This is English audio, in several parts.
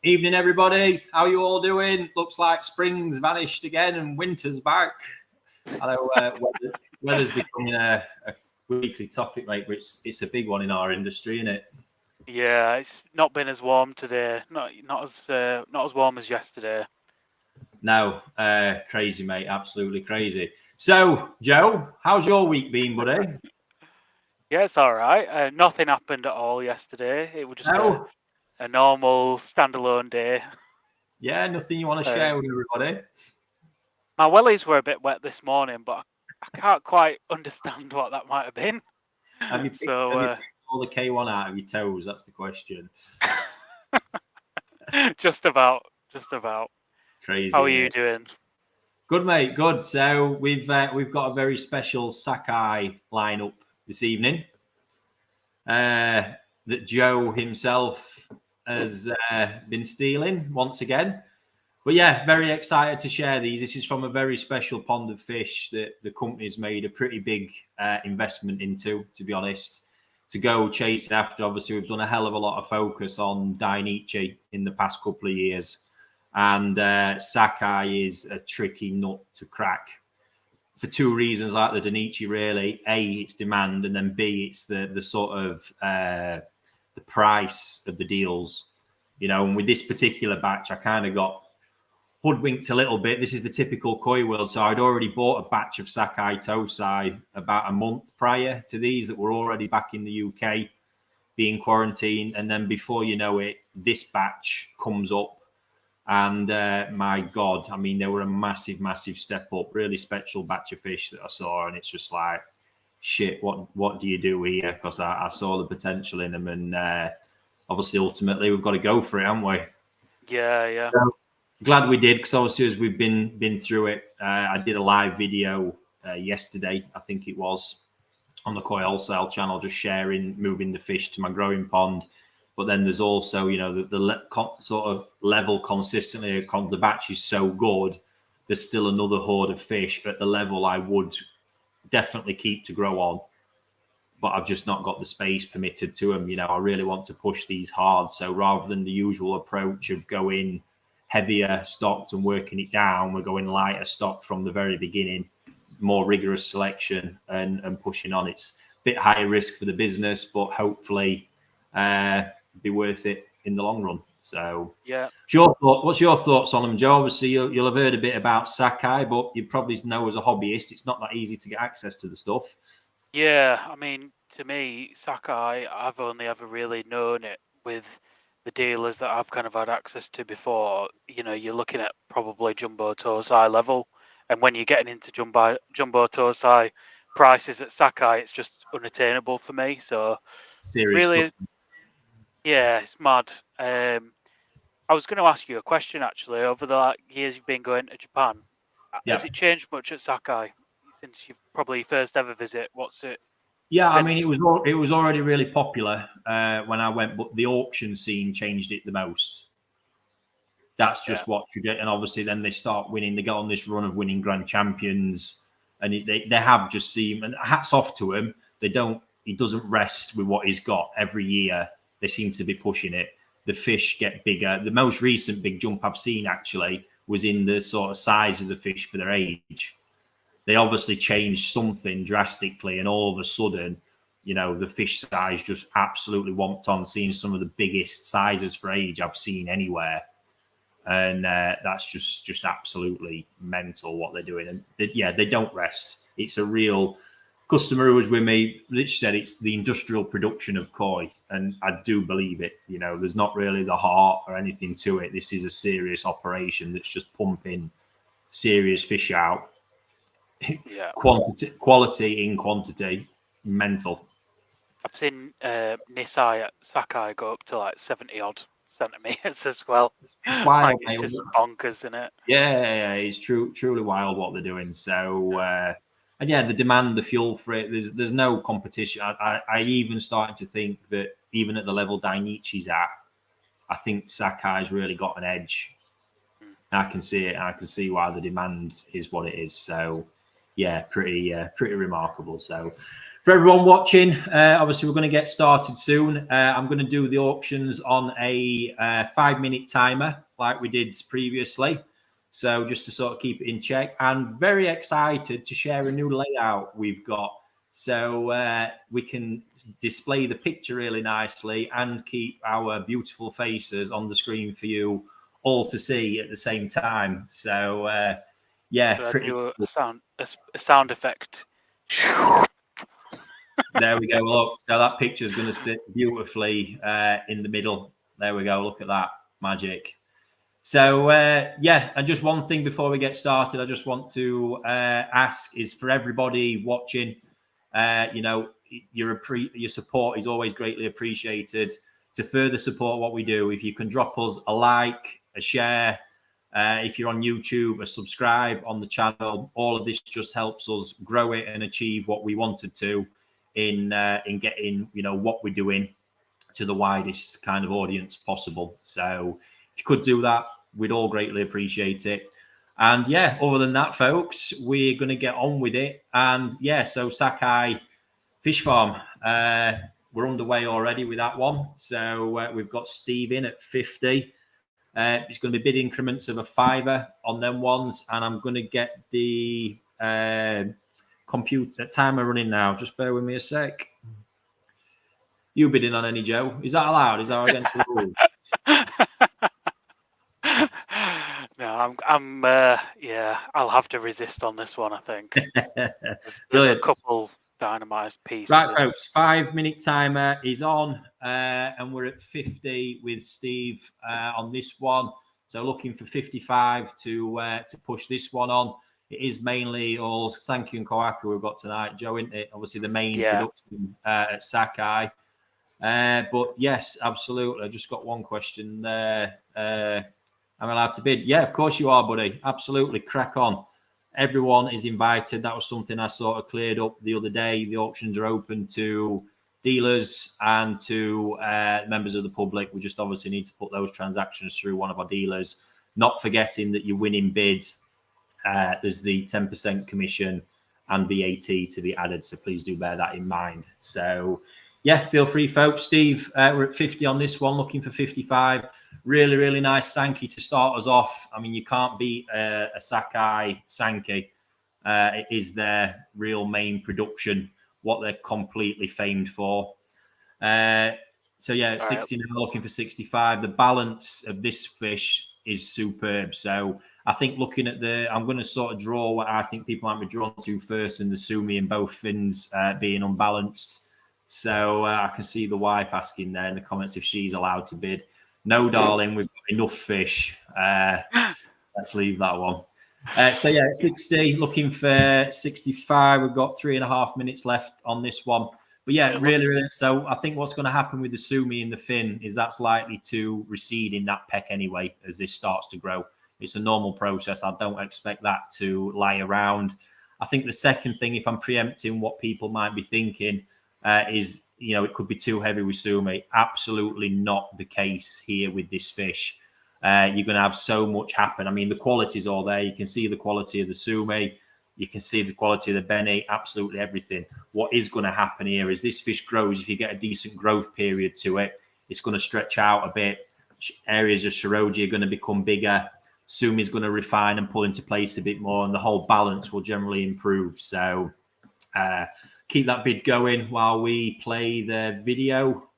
Evening, everybody. How you all doing? Looks like spring's vanished again and winter's back. I know weather's becoming a weekly topic, mate, but it's a big one in our industry, isn't it? Yeah, it's not been as warm today. Not as warm as yesterday. No, crazy, mate. Absolutely crazy. So, Joe, how's your week been, buddy? Yeah, it's all right. Nothing happened at all yesterday. It was just a normal standalone day. Yeah, nothing you want to share with everybody? My wellies were a bit wet this morning, but I can't quite understand what that might have been. Have you picked all the K1 out of your toes? That's the question. Just about. Crazy. How are you doing? Good, mate. Good. So we've got a very special Sakai lineup this evening. That Joe himself has been stealing once again. But yeah, very excited to share these. This is from a very special pond of fish that the company's made a pretty big investment into, to be honest, to go chasing after. Obviously, we've done a hell of a lot of focus on Dainichi in the past couple of years. And Sakai is a tricky nut to crack for two reasons, like the Dainichi, really. A, it's demand, and then B, it's the sort of the price of the deals. You know, and with this particular batch, I kind of got hoodwinked a little bit. This is the typical koi world. So I'd already bought a batch of Sakai Tosai about a month prior to these that were already back in the UK being quarantined. And then before you know it, this batch comes up. And my God, I mean, they were a massive, massive step up, really special batch of fish that I saw. And it's just like, shit, what do you do here? Because I saw the potential in them. And obviously, ultimately, we've got to go for it, haven't we? Yeah. So, glad we did, because obviously as we've been through it, I did a live video yesterday, I think it was, on the Koi Wholesale channel, just sharing moving the fish to my growing pond. But then there's also, you know, the sort of level consistently, the batch is so good, there's still another horde of fish at the level I would definitely keep to grow on. But I've just not got the space permitted to them. You know, I really want to push these hard. So rather than the usual approach of going heavier stocked and working it down, we're going lighter stocked from the very beginning, more rigorous selection and pushing on. It's a bit higher risk for the business, but hopefully be worth it in the long run. So yeah, what's your thoughts on them, Joe? Obviously you'll have heard a bit about Sakai, but you probably know as a hobbyist it's not that easy to get access to the stuff. Yeah, I mean, to me, Sakai, I've only ever really known it with the dealers that I've kind of had access to before. You know, you're looking at probably Jumbo Tosai level, and when you're getting into Jumbo Tosai prices at Sakai, it's just unattainable for me. So Serious really, stuff. yeah, it's mad. I was going to ask you a question actually. Over the years you've been going to Japan, has it changed much at Sakai since you probably first ever visit? What's it? Yeah, I mean, it was already really popular when I went, but the auction scene changed it the most. That's just what you get, and obviously then they start winning. They go on this run of winning grand champions, and they have just seemed. And hats off to him. He doesn't rest with what he's got. Every year they seem to be pushing it. The fish get bigger. The most recent big jump I've seen actually was in the sort of size of the fish for their age. They obviously changed something drastically, and all of a sudden, you know, the fish size just absolutely womped on, seeing some of the biggest sizes for age I've seen anywhere. And that's just absolutely mental what they're doing. And they don't rest. It's a real customer who was with me literally said it's the industrial production of koi, and I do believe it. You know, there's not really the heart or anything to it. This is a serious operation that's just pumping serious fish out. Yeah. Quality in quantity, mental. I've seen Nisai at Sakai go up to like 70 odd centimeters as well. It's wild, like, it's just bonkers, isn't it? Yeah, it's truly wild what they're doing. So and yeah, the demand, the fuel for it, there's no competition. I even starting to think that even at the level Dainichi's at, I think Sakai's really got an edge. I can see it. I can see why the demand is what it is. So yeah, pretty remarkable. So For everyone watching, obviously we're going to get started soon. I'm going to do the auctions on a 5-minute timer like we did previously. So just to sort of keep it in check, and very excited to share a new layout we've got. So we can display the picture really nicely and keep our beautiful faces on the screen for you all to see at the same time. So yeah, pretty do a sound effect. There we go. Look, so that picture is going to sit beautifully in the middle. There we go. Look at that magic. So yeah, and just one thing before we get started, I just want to ask is for everybody watching, you know, your support is always greatly appreciated. To further support what we do, if you can drop us a like, a share, if you're on YouTube, a subscribe on the channel, all of this just helps us grow it and achieve what we wanted to in getting, you know, what we're doing to the widest kind of audience possible. So if you could do that, we'd all greatly appreciate it. And yeah, other than that, folks, we're going to get on with it. And yeah, so Sakai Fish Farm, we're underway already with that one. So we've got Steve in at 50. It's going to be bid increments of a £5 on them ones. And I'm going to get the computer timer running now. Just bear with me a sec. You bidding on any, Joe? Is that allowed? Is that against the rules? No, yeah, I'll have to resist on this one, I think. There's a couple dynamite pieces. Right, folks, 5-minute timer is on, and we're at 50 with Steve on this one. So looking for 55 to push this one on. It is mainly all Sankey and Kohaku we've got tonight, Joe, isn't it? Obviously the main production at Sakai. But yes, absolutely. I just got one question there. I'm allowed to bid? Yeah, of course you are, buddy. Absolutely. Crack on. Everyone is invited. That was something I sort of cleared up the other day. The auctions are open to dealers and to members of the public. We just obviously need to put those transactions through one of our dealers. Not forgetting that your winning bid, there's the 10% commission and VAT to be added. So please do bear that in mind. So yeah, feel free, folks. Steve, we're at 50 on this one, looking for 55. Really, really nice Sankey to start us off. I mean, you can't beat a Sakai Sankey. It is their real main production, what they're completely famed for. So yeah, at 60 now, looking for 65. The balance of this fish is superb. So I think looking at I'm going to sort of draw what I think people might be drawn to first, and the Sumi and both fins being unbalanced. So I can see the wife asking there in the comments if she's allowed to bid. No, darling, we've got enough fish. Let's leave that one. So yeah, 60, looking for 65. We've got 3.5 minutes left on this one. But yeah, really. So I think what's going to happen with the Sumi and the fin is that's likely to recede in that peck anyway as this starts to grow. It's a normal process. I don't expect that to lie around. I think the second thing, if I'm preempting what people might be thinking, is, you know, it could be too heavy with Sumi. Absolutely not the case here with this fish. You're going to have so much happen. I mean, the quality's all there. You can see the quality of the Sumi. You can see the quality of the Benny, absolutely everything. What is going to happen here is this fish grows. If you get a decent growth period to it, it's going to stretch out a bit. Areas of Shiroji are going to become bigger. Sumi is going to refine and pull into place a bit more, and the whole balance will generally improve. So, keep that bid going while we play the video.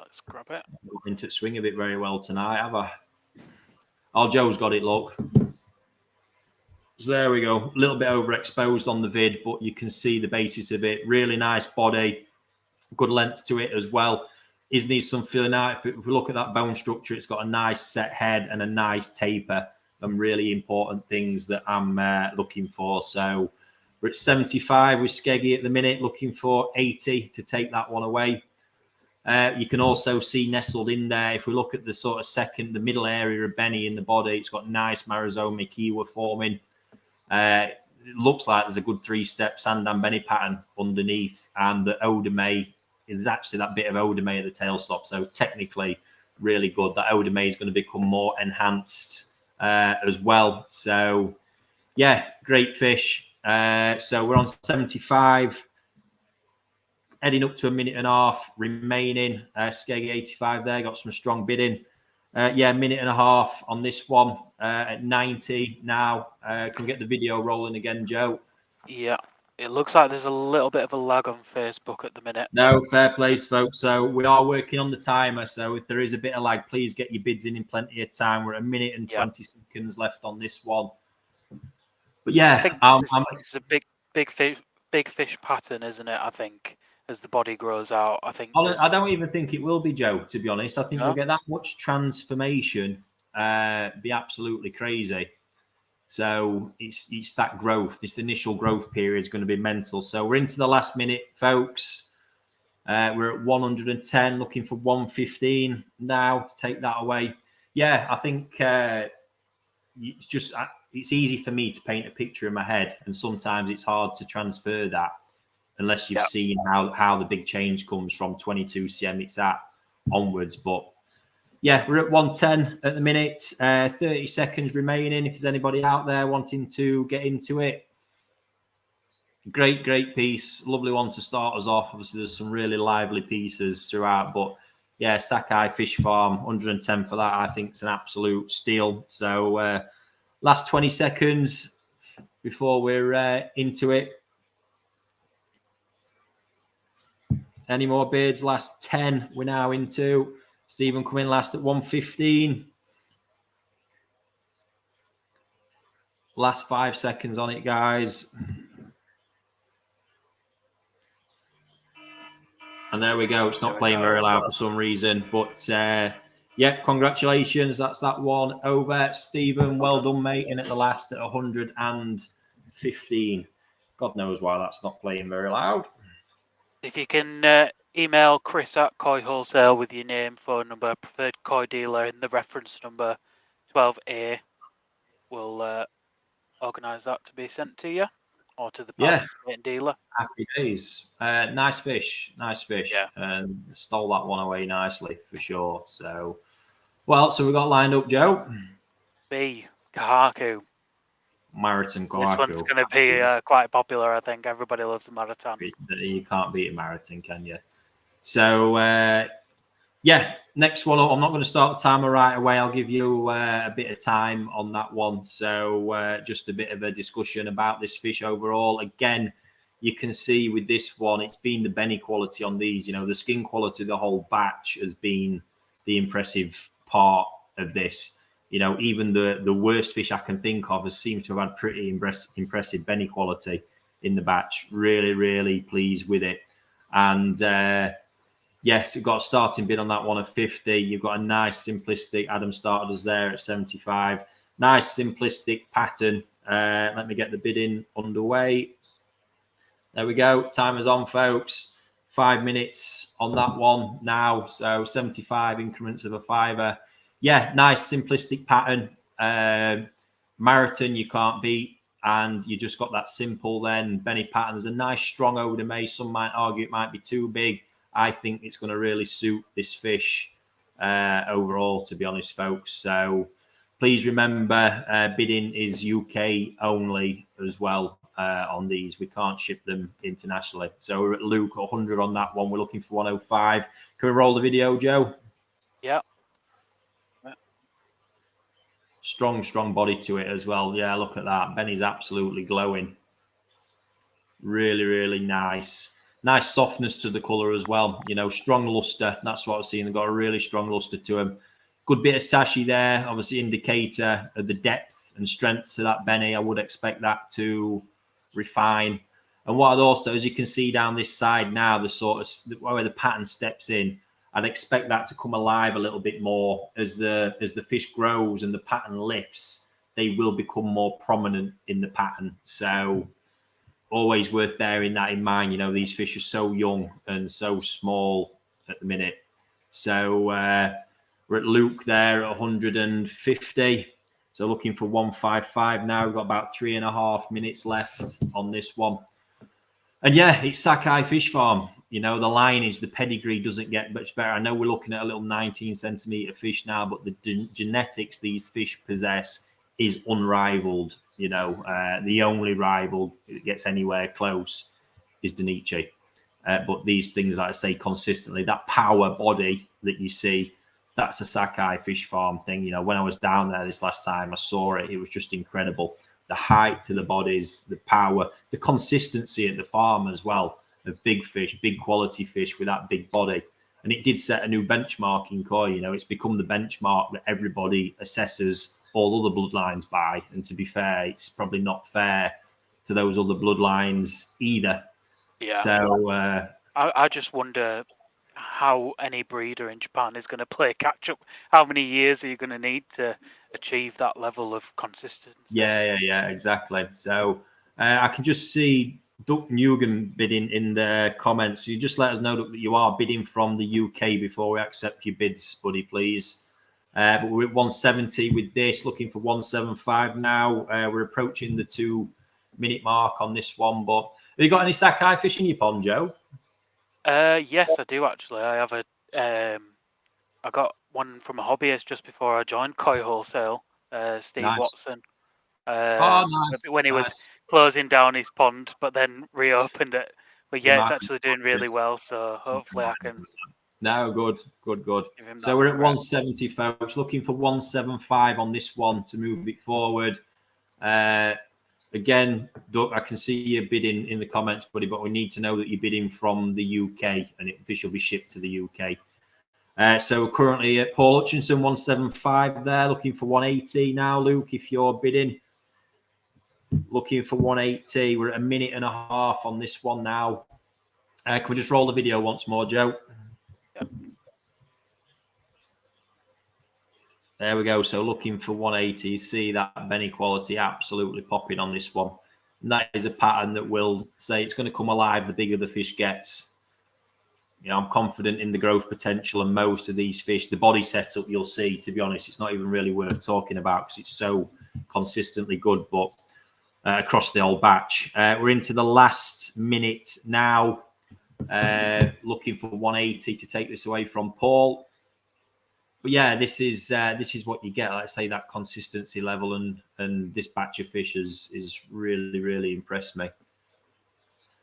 Let's grab it. I'm into swing of it very well tonight, have I? Oh, Joe's got it, look. So there we go. A little bit overexposed on the vid, but you can see the basis of it. Really nice body, good length to it as well. It needs some filling out. If we look at that bone structure, it's got a nice set head and a nice taper. Some really important things that I'm looking for. So we're at 75 with Skeggy at the minute, looking for 80 to take that one away. You can also see nestled in there, if we look at the sort of the middle area of Benny in the body, it's got nice Marizomic Iwa forming. It looks like there's a good 3-step Sandan Benny pattern underneath, and the Odame is actually that bit of Odame at the tail stop. So technically, really good. That Odame is going to become more enhanced as well. So yeah, great fish. So we're on 75. heading up to a minute and a half remaining. Skeggy 85 there, got some strong bidding. Yeah, minute and a half on this one at 90 now. Can we get the video rolling again, Joe? Yeah, it looks like there's a little bit of a lag on Facebook at the minute. No, fair plays, folks. So we are working on the timer. So if there is a bit of lag, please get your bids in plenty of time. We're at a minute and 20 seconds left on this one. But yeah, I think this is a big fish pattern, isn't it? I think as the body grows out, I think I don't even think it will be, Joe, to be honest. I think No? we'll get that much transformation. Be absolutely crazy. So it's that growth. This initial growth period is going to be mental. So we're into the last minute, folks. We're at 110, looking for 115 now to take that away. Yeah, I think it's easy for me to paint a picture in my head, and sometimes it's hard to transfer that unless you've seen how the big change comes from 22 cm it's at onwards. But yeah, we're at 110 at the minute. 30 seconds remaining. If there's anybody out there wanting to get into it, great piece, lovely one to start us off. Obviously, there's some really lively pieces throughout, but yeah, Sakai Fish Farm, 110 for that. I think it's an absolute steal. So last 20 seconds before we're into it. Any more bids? Last 10 we're now into. Stephen coming last at 115. Last 5 seconds on it, guys. And there we go. It's not playing very loud for some reason. But yeah, congratulations. That's that one over. Stephen, well done, mate. In at the last at 115. God knows why that's not playing very loud. If you can email Chris at Koi Wholesale with your name, phone number, preferred koi dealer, and the reference number 12A, we'll organise that to be sent to you or to the participating dealer. Happy days. Nice fish. Yeah. And stole that one away nicely for sure. So, well, so we got lined up, Joe. B. Kahaku. Marathon Kahaku. This one's going to be quite popular, I think. Everybody loves the marathon. You can't beat a marathon, can you? So, yeah, next one. I'm not going to start the timer right away. I'll give you a bit of time on that one. So, just a bit of a discussion about this fish overall. Again, you can see with this one, it's been the Benny quality on these. You know, the skin quality of the whole batch has been the impressive part of this. You know, even the worst fish I can think of has seemed to have had pretty impressive Benny quality in the batch. Really pleased with it. And yes, you've got a starting bid on that one of 50. You've got a nice simplistic. Adam started us there at 75. Nice simplistic pattern. Let me get the bidding underway. There we go. Timer's on, folks. 5 minutes on that one now. So 75 increments of a fiver. Yeah, nice simplistic pattern. Marathon you can't beat, and you just got that simple then Benny pattern. There's a nice strong odor may. Some might argue it might be too big. I think it's going to really suit this fish overall, to be honest, folks. So please remember, bidding is UK only as well on these. We can't ship them internationally. So we're at Luke 100 on that one. We're looking for 105. Can we roll the video, Joe? Yeah. Strong body to it as well. Yeah, look at that. Benny's absolutely glowing. Really nice. Nice softness to the colour as well. You know, strong luster. That's what I've seen. They've got a really strong luster to them. Good bit of sashi there. Obviously, indicator of the depth and strength to that Benny. I would expect that to refine. And what I'd also, as you can see down this side now, the sort of where the pattern steps in, I'd expect that to come alive a little bit more as the fish grows and the pattern lifts. They will become more prominent in the pattern. So always worth bearing that in mind. You know, these fish are so young and so small at the minute. So we're at Luke there at 150. So looking for 155 now. We've got about 3.5 minutes left on this one. And yeah, it's Sakai Fish Farm. You know, the lineage, the pedigree doesn't get much better. I know we're looking at a little 19 centimetre fish now, but the genetics these fish possess is unrivaled. You know, the only rival that gets anywhere close is Danichi. But these things, like I say, consistently, that power body that you see, that's a Sakai Fish Farm thing. You know, when I was down there this last time, I saw it. It was just incredible. The height to the bodies, the power, the consistency at the farm as well of big fish, big quality fish with that big body. And it did set a new benchmark in koi. You know, it's become the benchmark that everybody assesses all other bloodlines by. And to be fair, it's probably not fair to those other bloodlines either. Yeah. So I just wonder how any breeder in Japan is going to play catch up. How many years are you going to need to achieve that level of consistency? Yeah, exactly. So I can just see Duck Newgan bidding in the comments. You just let us know that you are bidding from the UK before we accept your bids, buddy, please. But we're at 170 with this, looking for 175 now. We're approaching the 2-minute mark on this one. But have you got any Sakai fish in your pond, Joe? Yes, I do actually. I have I got one from a hobbyist just before I joined Koi Wholesale, Steve Nice. Watson. Nice. When he was closing down his pond, but then reopened it. But yeah, it's actually doing really well. So hopefully I can. No, good. Give him So that we're at regret. 170, folks. Looking for 175 on this one to move it forward. Again, Doug, I can see you bidding in the comments, buddy, but we need to know that you're bidding from the UK, and fish will be shipped to the UK. So currently at Paul Hutchinson, 175 there, looking for 180 now, Luke, if you're bidding. Looking for 180. We're at 1.5 minutes on this one now. Can we just roll the video once more, Joe? Yep. There we go. So looking for 180. You see that Benny quality absolutely popping on this one. And that is a pattern that will say it's going to come alive the bigger the fish gets. You know, I'm confident in the growth potential and most of these fish. The body setup you'll see, to be honest, it's not even really worth talking about because it's so consistently good. But across the whole batch, we're into the last minute now. Looking for 180 to take this away from Paul. But yeah, this is what you get. Like I say, that consistency level and this batch of fish is really impressed me.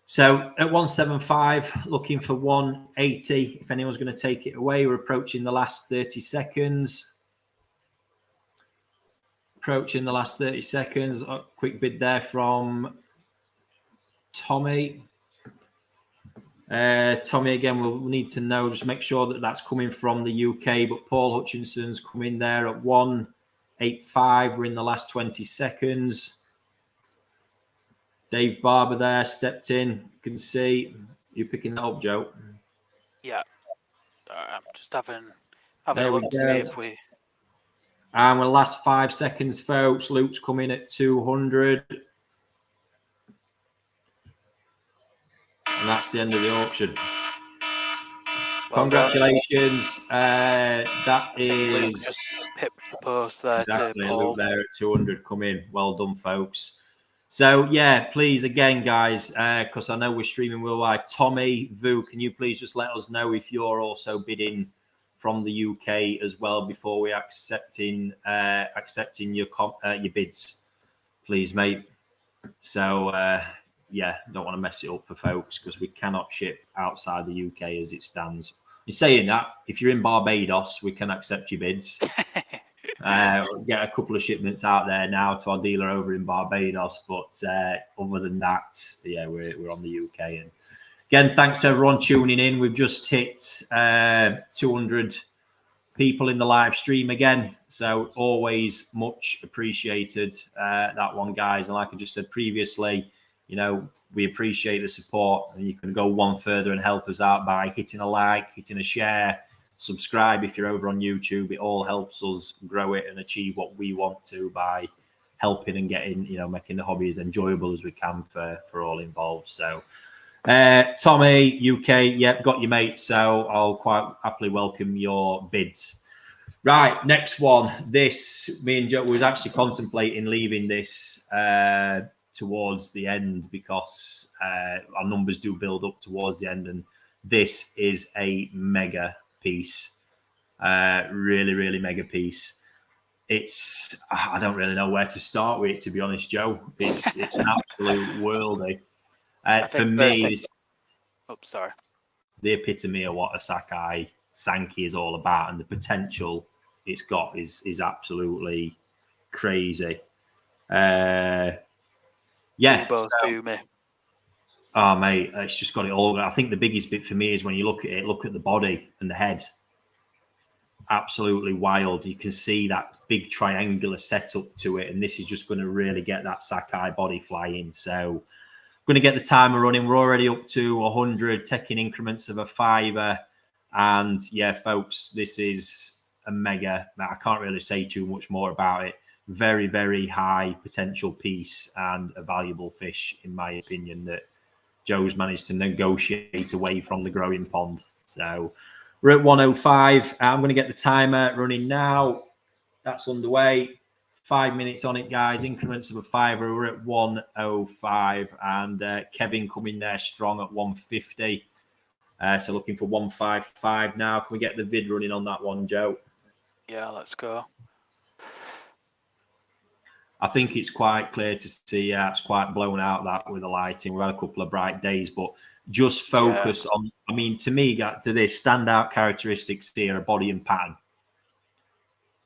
So at 175, looking for 180. If anyone's going to take it away, we're approaching the last 30 seconds. A quick bid there from Tommy. Tommy, again, we'll need to know, just make sure that that's coming from the UK. But Paul Hutchinson's coming there at 185. We're in the last 20 seconds. Dave Barber there stepped in. You can see you picking that up, Joe. Yeah. I'm just having a look to see if we. And the last 5 seconds, folks. Luke's coming at 200. And that's the end of the auction. Well, congratulations. That is pipped the post there exactly to Paul. Luke there at 200 come in. Well done, folks. So yeah, please again, guys, because I know we're streaming worldwide. Tommy, Vu, can you please just let us know if you're also bidding from the UK as well before we accepting your bids, please, mate. So yeah, don't want to mess it up for folks because we cannot ship outside the UK as it stands. In saying that, if you're in Barbados, we can accept your bids. Get a couple of shipments out there now to our dealer over in Barbados, but other than that, yeah, we're on the UK. And again, thanks to everyone tuning in. We've just hit 200 people in the live stream again, so always much appreciated that one, guys. And like I just said previously, you know, we appreciate the support, and you can go one further and help us out by hitting a like, hitting a share, subscribe if you're over on YouTube. It all helps us grow it and achieve what we want to by helping and getting, you know, making the hobby as enjoyable as we can for all involved. So Tommy, UK, yep, got you, mate. So I'll quite happily welcome your bids. Right, next one. This, me and Joe, we was actually contemplating leaving this towards the end because our numbers do build up towards the end, and this is a mega piece. Really mega piece. It's, I don't really know where to start with it, to be honest, Joe. It's an absolute worldie. For me, Oh, sorry. The epitome of what a Sakai Sankey is all about, and the potential it's got is absolutely crazy. Yeah. Jumbo Sumi. Oh, mate, it's just got it all. I think the biggest bit for me is when you look at it, look at the body and the head. Absolutely wild. You can see that big triangular setup to it, and this is just going to really get that Sakai body flying. So, going to get the timer running. We're already up to 100, taking increments of a $5. And yeah, folks, this is a mega. I can't really say too much more about it. Very, very high potential piece and a valuable fish, in my opinion, that Joe's managed to negotiate away from the growing pond. So we're at 105. I'm going to get the timer running now. That's underway. 5 minutes on it, guys. Increments of a $5. We're at 105. And Kevin coming there strong at 150. So looking for 155 now. Can we get the vid running on that one, Joe? Yeah, let's go. I think it's quite clear to see. It's quite blown out that with the lighting. We've had a couple of bright days, but just focus on. I mean, to me, to this standout characteristics here are body and pattern.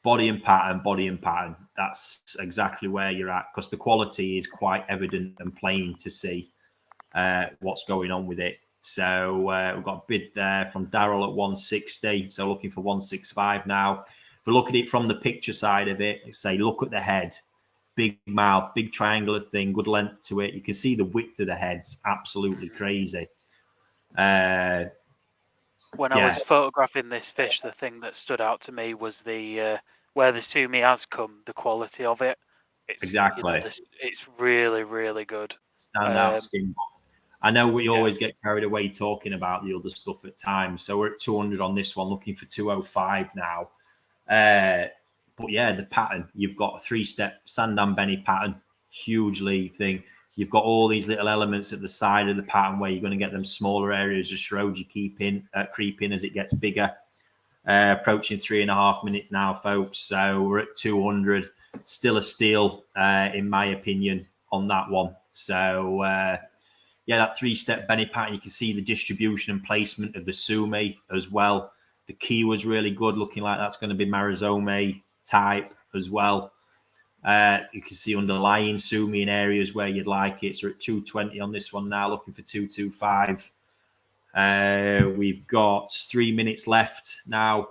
Body and pattern, body and pattern. That's exactly where you're at, because the quality is quite evident and plain to see what's going on with it. So we've got a bid there from Daryl at 160. So looking for 165 now. If we look at it from the picture side of it, say, look at the head. Big mouth, big triangular thing, good length to it. You can see the width of the head's absolutely crazy. When I was photographing this fish, the thing that stood out to me was the where the Sumi has come, the quality of it. It's, exactly. You know, it's really, really good. Standout skin. I know we always get carried away talking about the other stuff at times. So we're at 200 on this one, looking for 205 now. But yeah, the pattern, you've got a 3-step Sandan Benny pattern, hugely thing. You've got all these little elements at the side of the pattern where you're going to get them smaller areas of shroud you creep in as it gets bigger. Approaching 3.5 minutes now, folks. So we're at 200. Still a steal, in my opinion, on that one. So yeah, that 3-step Benny pattern, you can see the distribution and placement of the Sumi as well. The key was really good, looking like that's going to be Marizome type as well. You can see underlying Sumi in areas where you'd like it. So at 220 on this one now, looking for 225. We've got 3 minutes left now.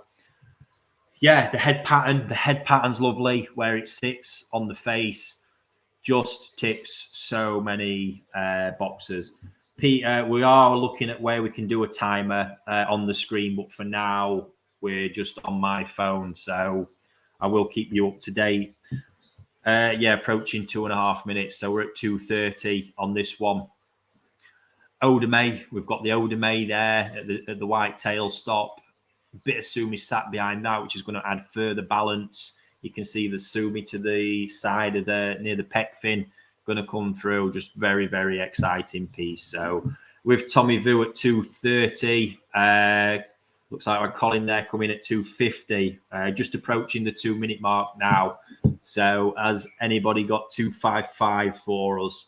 Yeah, the head pattern's lovely where it sits on the face. Just ticks so many boxes. Peter, we are looking at where we can do a timer on the screen, but for now, we're just on my phone. So I will keep you up to date. Yeah, approaching 2.5 minutes. So we're at 2:30 on this one. Odame, we've got the Odame there at the white tail stop. A bit of Sumi sat behind that, which is going to add further balance. You can see the Sumi to the side of near the pec fin going to come through. Just very, very exciting piece. So with Tommy Vu at 2:30, looks like we're Colin there coming at 2:50, just approaching the 2-minute mark now. So has anybody got 255 for us?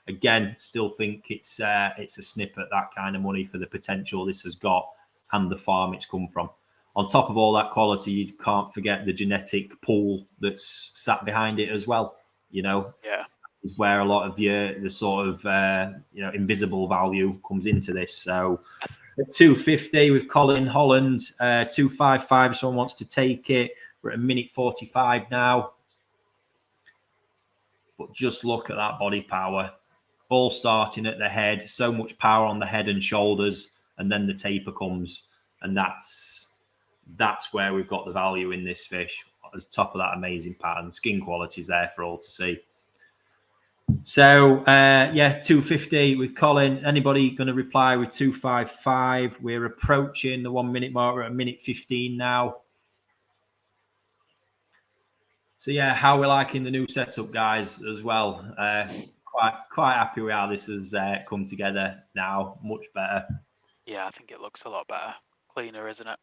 Again, still think it's a snippet, that kind of money for the potential this has got and the farm it's come from. On top of all that quality, you can't forget the genetic pool that's sat behind it as well. You know, where a lot of the sort of invisible value comes into this. So at 250 with Colin Holland, 255. Someone wants to take it. We're at 1:45 now. But just look at that body power. All starting at the head. So much power on the head and shoulders, and then the taper comes, and that's where we've got the value in this fish. At the top of that amazing pattern, skin quality is there for all to see. So yeah, 250 with Colin. Anybody going to reply with 255? We're approaching the 1 minute mark. We're at 1:15 now. So yeah, how we're liking the new setup, guys, as well. Quite happy with how this has come together now. Much better. Yeah, I think it looks a lot better, cleaner, isn't it?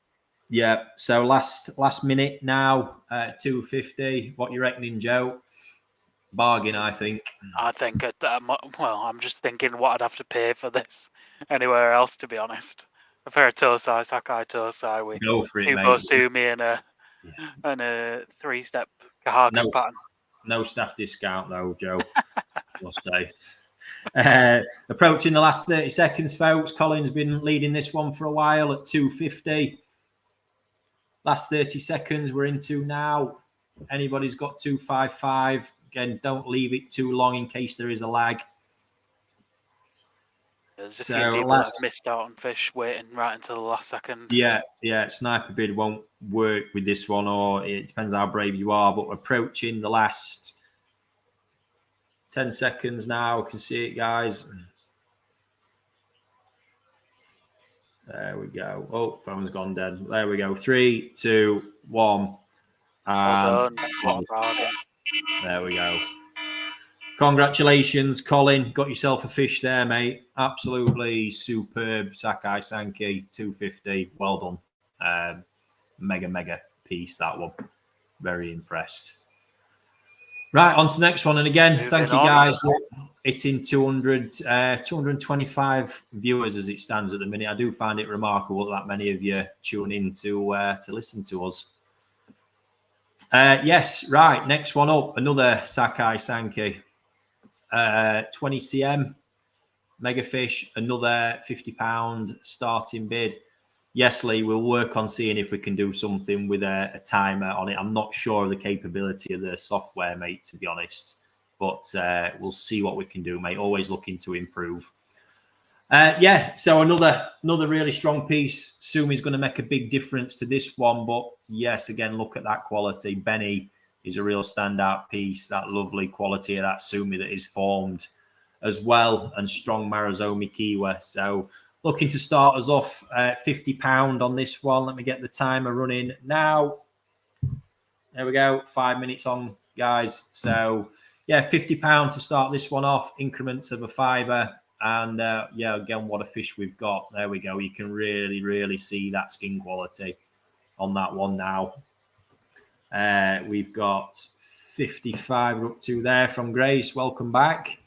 Yeah. So last minute now, 250. What you reckoning, Joe? Bargain, I think. I think I'm just thinking what I'd have to pay for this anywhere else, to be honest. A pair of Tosai, Sakai Tosai with Go for it, Subo mate. Sumi and a 3-step Kahaku pattern. No staff discount though, Joe. We'll say. Approaching the last 30 seconds, folks. Colin's been leading this one for a while at 250. Last 30 seconds we're into now. Anybody's got 255. Again, don't leave it too long in case there is a lag. There's a few people that have missed out on fish waiting right until the last second. Yeah. Sniper bid won't work with this one, or it depends how brave you are. But we're approaching the last 10 seconds now. We can see it, guys. There we go. Oh, phone's gone dead. There we go. 3, 2, 1. Well done. There we go. Congratulations, Colin. Got yourself a fish there, mate. Absolutely superb Sakai Sanki 250. Well done. Mega piece, that one. Very impressed. Right, on to the next one. And again, thank you, guys. We're hitting 225 viewers as it stands at the minute. I do find it remarkable that many of you tune in to listen to us. Yes, right. Next one up, another Sakai Sanki. 20 cm mega fish, another £50 starting bid. Yes, Lee, we'll work on seeing if we can do something with a timer on it. I'm not sure of the capability of the software, mate, to be honest, but we'll see what we can do, mate. Always looking to improve. So another really strong piece. Sumi's going to make a big difference to this one, but yes, again, look at that quality. Benny is a real standout piece. That lovely quality of that Sumi that is formed as well, and strong Marazomi Kiwa. So looking to start us off £50 on this one. Let me get the timer running now. There we go. 5 minutes on, guys. So yeah, £50 to start this one off. Increments of a £5. And again, what a fish we've got. There we go. You can really see that skin quality on that one now. We've got 55 up to there from Grace. Welcome back.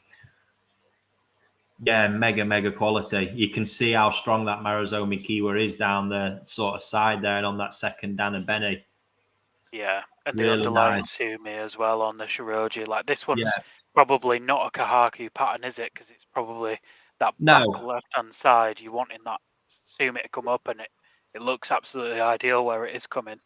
Yeah, mega quality. You can see how strong that Marazomi Kiwa is down the sort of side there and on that second Dana Benny. Yeah, and really the underlying nice. Sumi as well on the Shiroji. Like this one's probably not a Kahaku pattern, is it? Because it's probably that back left-hand side. You wanting that Sumi to come up, and it looks absolutely ideal where it is coming.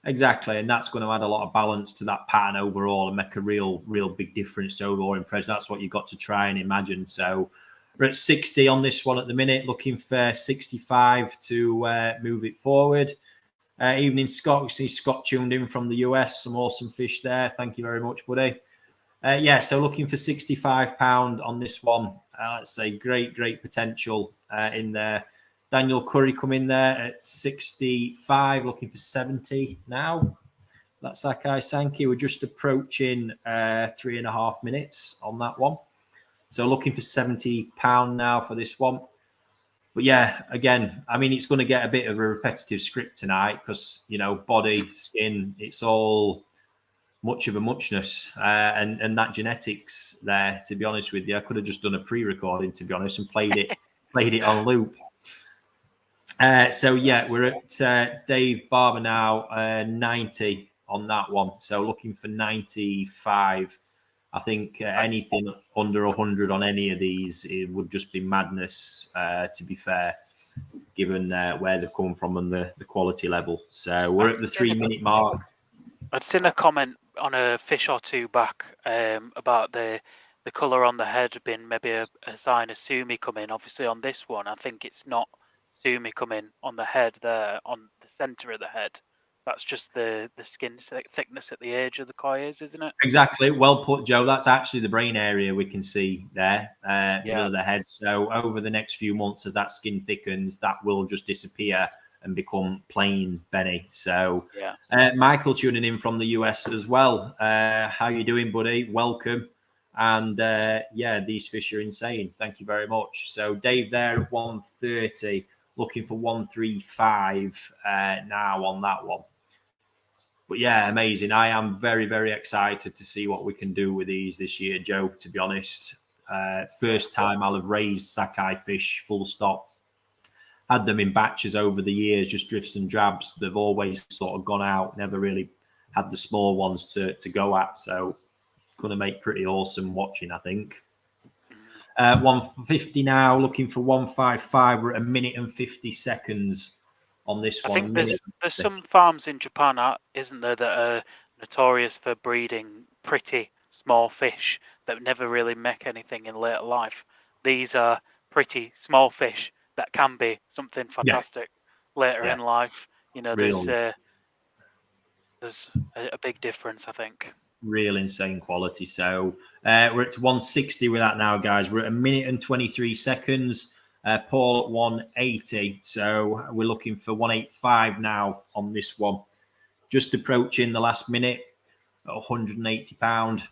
Exactly, and that's going to add a lot of balance to that pattern overall and make a real big difference to overall impression. That's what you've got to try and imagine. So we're at 60 on this one at the minute, looking for 65 to move it forward. Evening, Scott. We see Scott tuned in from the US. Some awesome fish there. Thank you very much, buddy. So looking for £65 on this one. Let's say great potential in there. Daniel Curry come in there at 65, looking for 70 now. That's Sakai Sanki. We're just approaching 3.5 minutes on that one. So looking for £70 now for this one. But yeah, again, I mean, it's going to get a bit of a repetitive script tonight because, body, skin, it's all much of a muchness. And that genetics there, to be honest with you, I could have just done a pre-recording, to be honest, and played it on loop. We're at Dave Barber now, 90 on that one. So looking for 95. I think anything under 100 on any of these, it would just be madness, to be fair, given where they've come from and the quality level. So we're at the 3-minute mark. I'd seen a comment on a fish or two back about the colour on the head being maybe a sign of Sumi coming. Obviously on this one, I think it's not Sumi coming on the head there, on the centre of the head. That's just the skin thickness at the edge of the koi isn't it? Exactly. Well put, Joe. That's actually the brain area we can see there, middle of the head. So over the next few months, as that skin thickens, that will just disappear and become plain Benny. So Michael tuning in from the US as well. How you doing, buddy? Welcome. And these fish are insane. Thank you very much. So Dave there at 130, looking for 135 now on that one. But yeah, amazing. I am very, very excited to see what we can do with these this year, Joe, to be honest. First time I'll have raised Sakai fish, full stop. Had them in batches over the years, just drifts and drabs. They've always sort of gone out, never really had the small ones to go at. So going to make pretty awesome watching, I think. 150 now, looking for 155. We're at 1 minute and 50 seconds on this one. I think there's some farms in Japan, isn't there, that are notorious for breeding pretty small fish that never really make anything in later life. These are pretty small fish that can be something fantastic later in life. You know, there's a big difference, I think. Real insane quality. So we're at 160 with that now, guys. We're at 1 minute and 23 seconds. Paul at 180. So we're looking for 185 now on this one. Just approaching the last minute at 180 pound.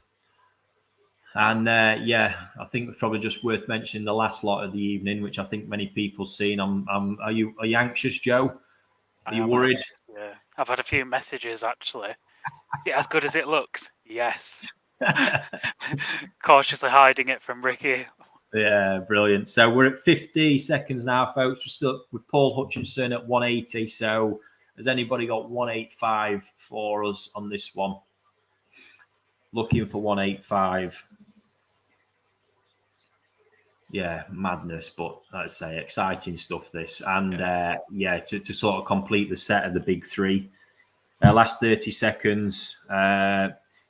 And I think it's probably just worth mentioning the last lot of the evening, which I think many people seen. Are you anxious, Joe? Are you worried? Yeah, I've had a few messages actually. Is it as good as it looks? Yes. Cautiously hiding it from Ricky. Yeah, brilliant. So we're at 50 seconds now, folks. We're still with Paul Hutchinson at 180. So has anybody got 185 for us on this one? Looking for 185. Yeah, madness, but let's say exciting stuff. This and to sort of complete the set of the big three. Last 30 seconds.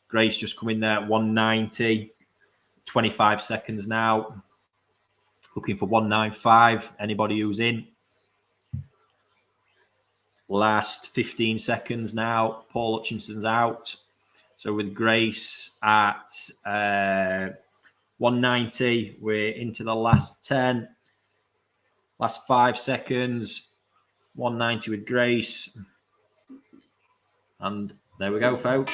Grace just come in there at 190. 25 seconds now. Looking for 195. Anybody who's in? Last 15 seconds now. Paul Hutchinson's out. So with Grace at 190, we're into the last 10. Last 5 seconds. 190 with Grace. And there we go, folks.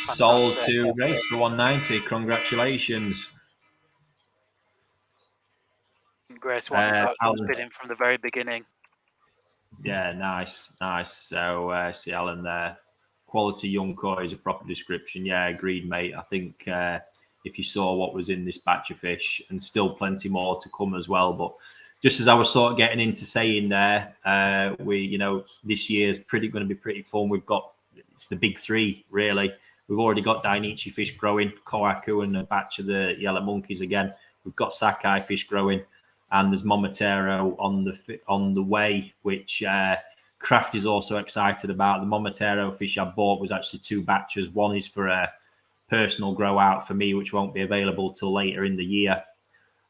Fantastic. Sold to Grace for 190. Congratulations. Grace was bidding from the very beginning. Yeah, nice. So see Alan there. Quality young koi is a proper description. Yeah, agreed, mate. I think if you saw what was in this batch of fish, and still plenty more to come as well. But just as I was sort of getting into saying there, this year is going to be pretty fun. It's the big three, really. We've already got Dainichi fish growing, Kohaku and a batch of the yellow monkeys again. We've got Sakai fish growing, and there's Momotaro on the way, which Kraft is also excited about. The Momotaro fish I bought was actually 2 batches. One is for a personal grow out for me, which won't be available till later in the year.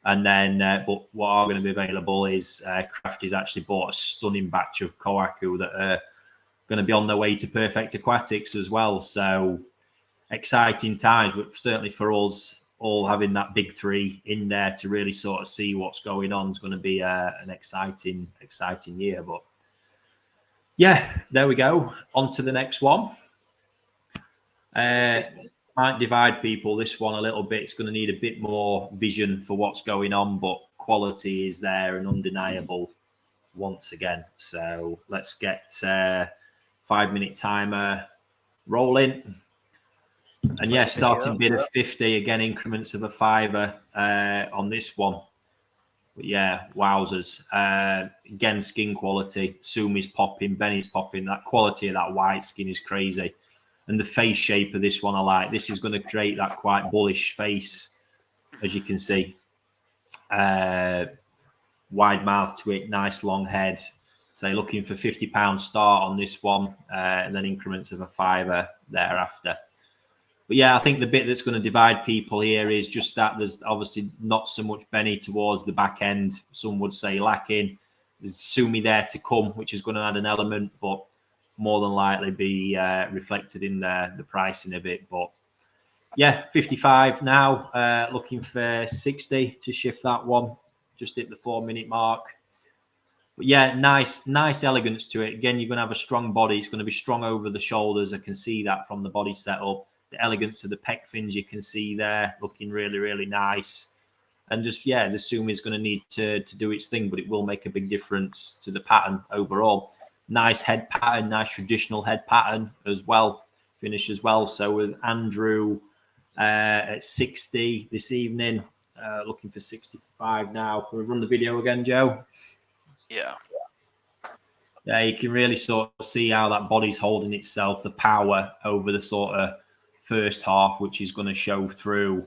And then, but what are going to be available is Kraft has actually bought a stunning batch of Kohaku that are going to be on their way to Perfect Aquatics as well. So exciting times, but certainly for us all having that big three in there to really sort of see what's going on is going to be an exciting year. But yeah, there we go. On to the next one. Might divide people, this one a little bit. It's going to need a bit more vision for what's going on, but quality is there and undeniable once again. So let's get 5-minute timer rolling. And starting bid of 50, again, increments of a $5 on this one. But yeah, wowzers. Again, skin quality. Sumi's popping, Benny's popping. That quality of that white skin is crazy. And the face shape of this one I like. This is going to create that quite bullish face, as you can see. Wide mouth to it, nice long head. So looking for £50 start on this one, and then increments of a $5 thereafter. But yeah, I think the bit that's going to divide people here is just that there's obviously not so much Benny towards the back end. Some would say lacking. There's Sumi there to come, which is going to add an element, but more than likely be reflected in the pricing of it. But yeah, 55 now, looking for 60 to shift that one, just hit the 4-minute mark. But yeah, nice elegance to it. Again, you're going to have a strong body. It's going to be strong over the shoulders. I can see that from the body setup. The elegance of the pec fins you can see there, looking really, really nice. And just, yeah, the Sumi is going to need to do its thing, but it will make a big difference to the pattern overall. nice head pattern, nice traditional head pattern as well, finish as well. So with Andrew at 60 this evening, looking for 65 now. Can we run the video again, Joe? Yeah. Yeah, you can really sort of see how that body's holding itself, the power over the sort of first half, which is going to show through.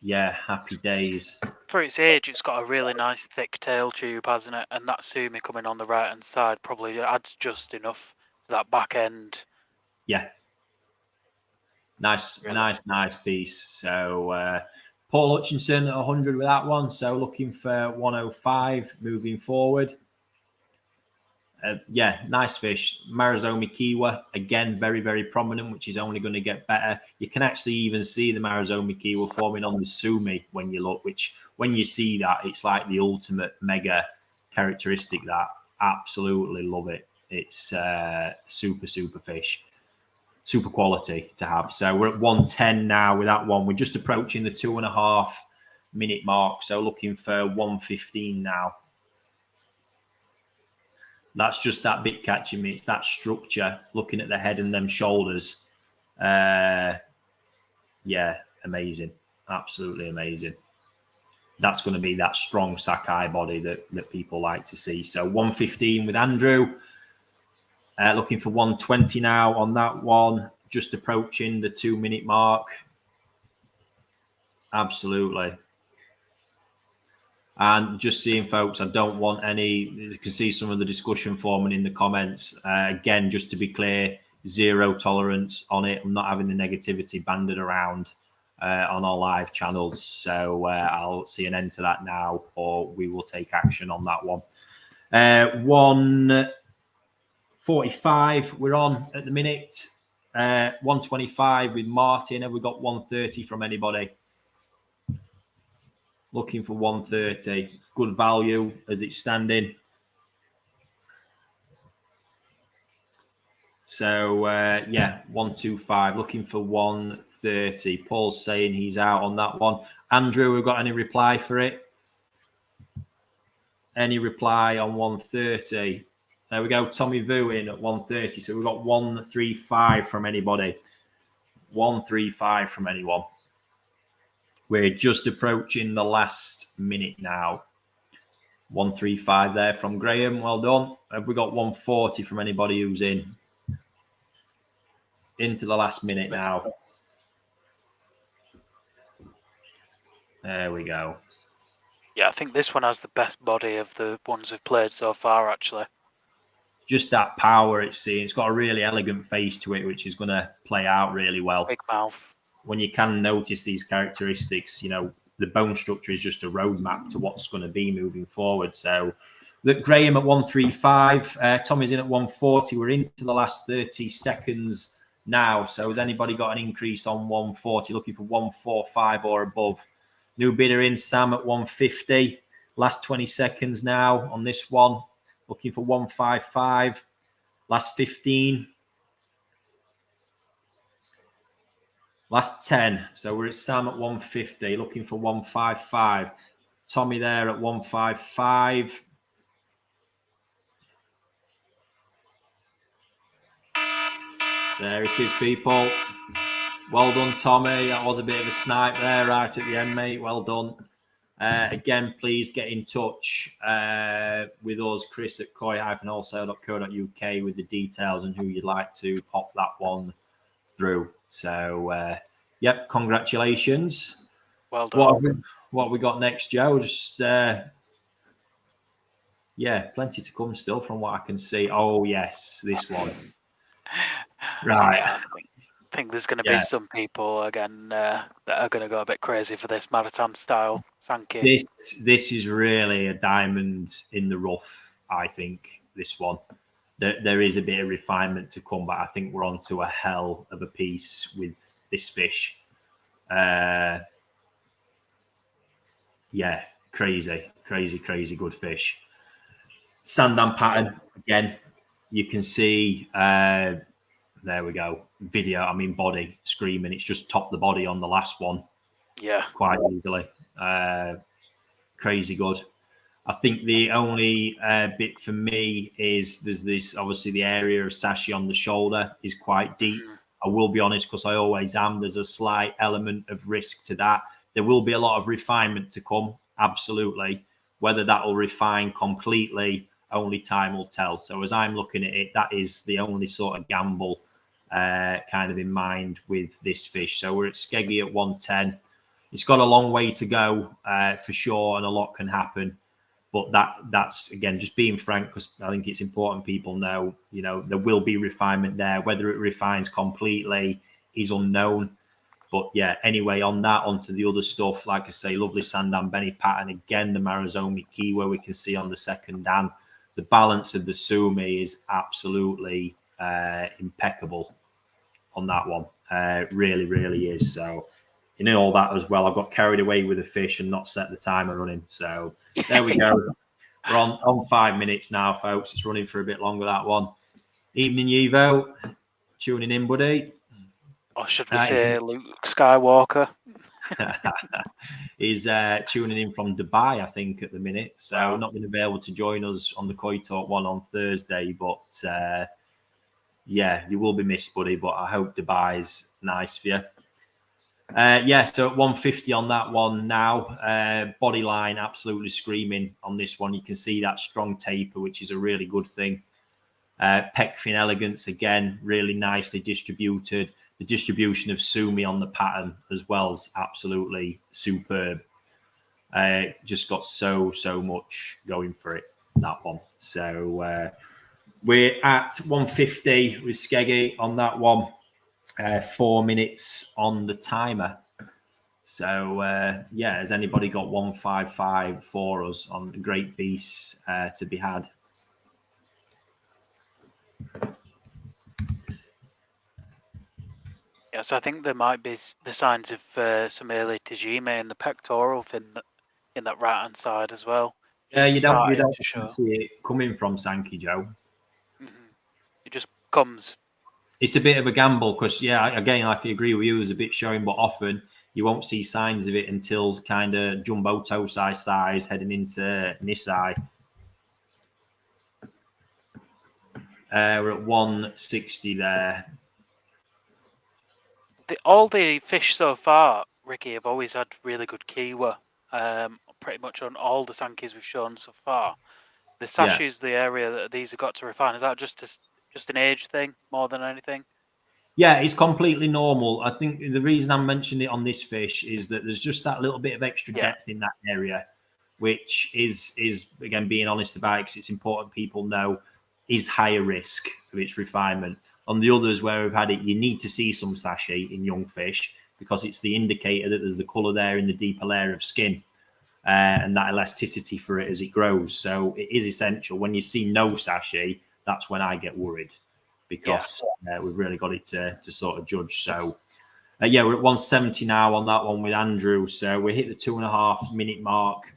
Yeah, happy days. For its age, it's got a really nice thick tail tube, hasn't it? And that Sumi coming on the right-hand side probably adds just enough to that back end. Yeah. Nice, Really. nice piece. So Paul Hutchinson at 100 with that one. So looking for 105 moving forward. Yeah, nice fish. Marizomi Kiwa, again, very, very prominent, which is only going to get better. You can actually even see the Marizomi Kiwa forming on the Sumi when you look, which when you see that, it's like the ultimate mega characteristic. That absolutely love it. It's super fish. Super quality to have. So we're at 110 now with that one. We're just approaching the 2.5 minute mark. So looking for 115 now. That's just that bit catching me. It's that structure, looking at the head and them shoulders. Yeah, amazing. Absolutely amazing. That's going to be that strong Sakai body that people like to see. So 115 with Andrew. Looking for 120 now on that one. Just approaching the 2 minute mark. Absolutely. And just seeing, folks, I don't want any, you can see some of the discussion forming in the comments. Again, just to be clear, zero tolerance on it. I'm not having the negativity banded around on our live channels. So I'll see an end to that now, or we will take action on that one. 145 we're on at the minute. 125 with Martin. Have we got 130 from anybody? Looking for 130. Good value as it's standing. So, yeah, 125. Looking for 130. Paul's saying he's out on that one. Andrew, we've got any reply for it? Any reply on 130? There we go. Tommy Vu in at 130. So we've got 135 from anybody. 135 from anyone. We're just approaching the last minute now. 135 there from Graham. Well done. Have we got 140 from anybody who's in? Into the last minute now. There we go. Yeah, I think this one has the best body of the ones we've played so far, actually. Just that power it's seeing. It's got a really elegant face to it, which is going to play out really well. Big mouth. When you can notice these characteristics, you know, the bone structure is just a roadmap to what's going to be moving forward. So look, Graham at 135, Tommy's in at 140. We're into the last 30 seconds now. So has anybody got an increase on 140? Looking for 145 or above. New bidder in, Sam at 150. Last 20 seconds now on this one. Looking for 155. Last 15. Last 10. So we're at Sam at 150, looking for 155. Tommy there at 155. There it is, people. Well done, Tommy. That was a bit of a snipe there right at the end, mate. Well done. Again, please get in touch with us, Chris at koi-wholesale.co.uk with the details and who you'd like to pop that one through. So, yep, congratulations. Well done. What have we got next, Joe? Just, yeah, plenty to come still from what I can see. Oh, yes, this one. Right. Yeah, I think there's going to be some people, again, that are going to go a bit crazy for this marathon style. Thank you. This is really a diamond in the rough, I think, this one. There is a bit of refinement to come, but I think we're on to a hell of a piece with this fish. Yeah, crazy good fish. Sandan pattern, again, you can see, there we go, video, I mean body, screaming. It's just topped the body on the last one. Yeah. Quite easily. Crazy good. I think the only bit for me is there's this, obviously the area of sashi on the shoulder is quite deep. I will be honest, because I always am. There's a slight element of risk to that. There will be a lot of refinement to come, absolutely. Whether that will refine completely, only time will tell. So as I'm looking at it, that is the only sort of gamble kind of in mind with this fish. So we're at Skeggy at 110. It's got a long way to go for sure, and a lot can happen. But that's again just being frank, because I think it's important people know, there will be refinement there. Whether it refines completely is unknown. But yeah, anyway, on that, onto the other stuff. Like I say, lovely Sandan Benny pattern again. The Marazoni Kiwa we can see on the second Dan. The balance of the Sumi is absolutely impeccable on that one. Really, really is. So all that as well, I got carried away with the fish and not set the timer running. So there we go. We're on 5 minutes now, folks. It's running for a bit longer, that one. Evening, Evo. Tuning in, buddy. Or should we say Luke Skywalker? He's tuning in from Dubai, I think, at the minute. So Wow. not going to be able to join us on the Koi Talk one on Thursday. But yeah, you will be missed, buddy. But I hope Dubai's nice for you. So at 150 on that one now. Body line absolutely screaming on this one. You can see that strong taper, which is a really good thing. Pec fin elegance, again, really nicely distributed. The distribution of Sumi on the pattern as well is absolutely superb. Just got so much going for it, that one. So we're at 150 with Skeggy on that one. 4 minutes on the timer. So has anybody got 155 for us on a great piece to be had? Yeah, so I think there might be the signs of some early Tajime in the pectoral fin in that right hand side as well. Yeah, you don't show. see it coming from Sankey, Joe. It just comes. It's a bit of a gamble because, again, I can agree with you. There's a bit showing, but often you won't see signs of it until kind of jumbo toe size heading into Nisai. We're at 160 there. All the fish so far, Ricky, have always had really good kiwa. Pretty much on all the Sankeys we've shown so far. The sashi is the area that these have got to refine. Is that just an age thing more than anything? Yeah, it's completely normal. I think the reason I'm mentioning it on this fish is that there's just that little bit of extra depth in that area, which is again, being honest about it, because it's important people know, is higher risk of its refinement. On the others where we've had it, you need to see some sashi in young fish because it's the indicator that there's the colour there in the deeper layer of skin and that elasticity for it as it grows. So it is essential. When you see no sashi, that's when I get worried, because we've really got it to sort of judge. So we're at 170 now on that one with Andrew. So we hit the 2.5 minute mark,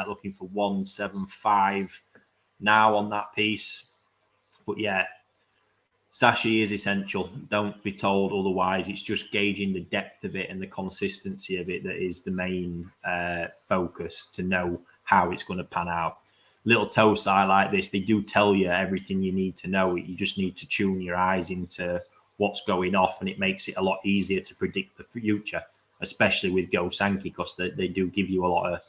looking for 175 now on that piece. But sashi is essential. Don't be told otherwise. It's just gauging the depth of it and the consistency of it that is the main focus to know how it's going to pan out. Little toesai like this, they do tell you everything you need to know. You just need to tune your eyes into what's going off, and it makes it a lot easier to predict the future, especially with Go Sankey, because they do give you a lot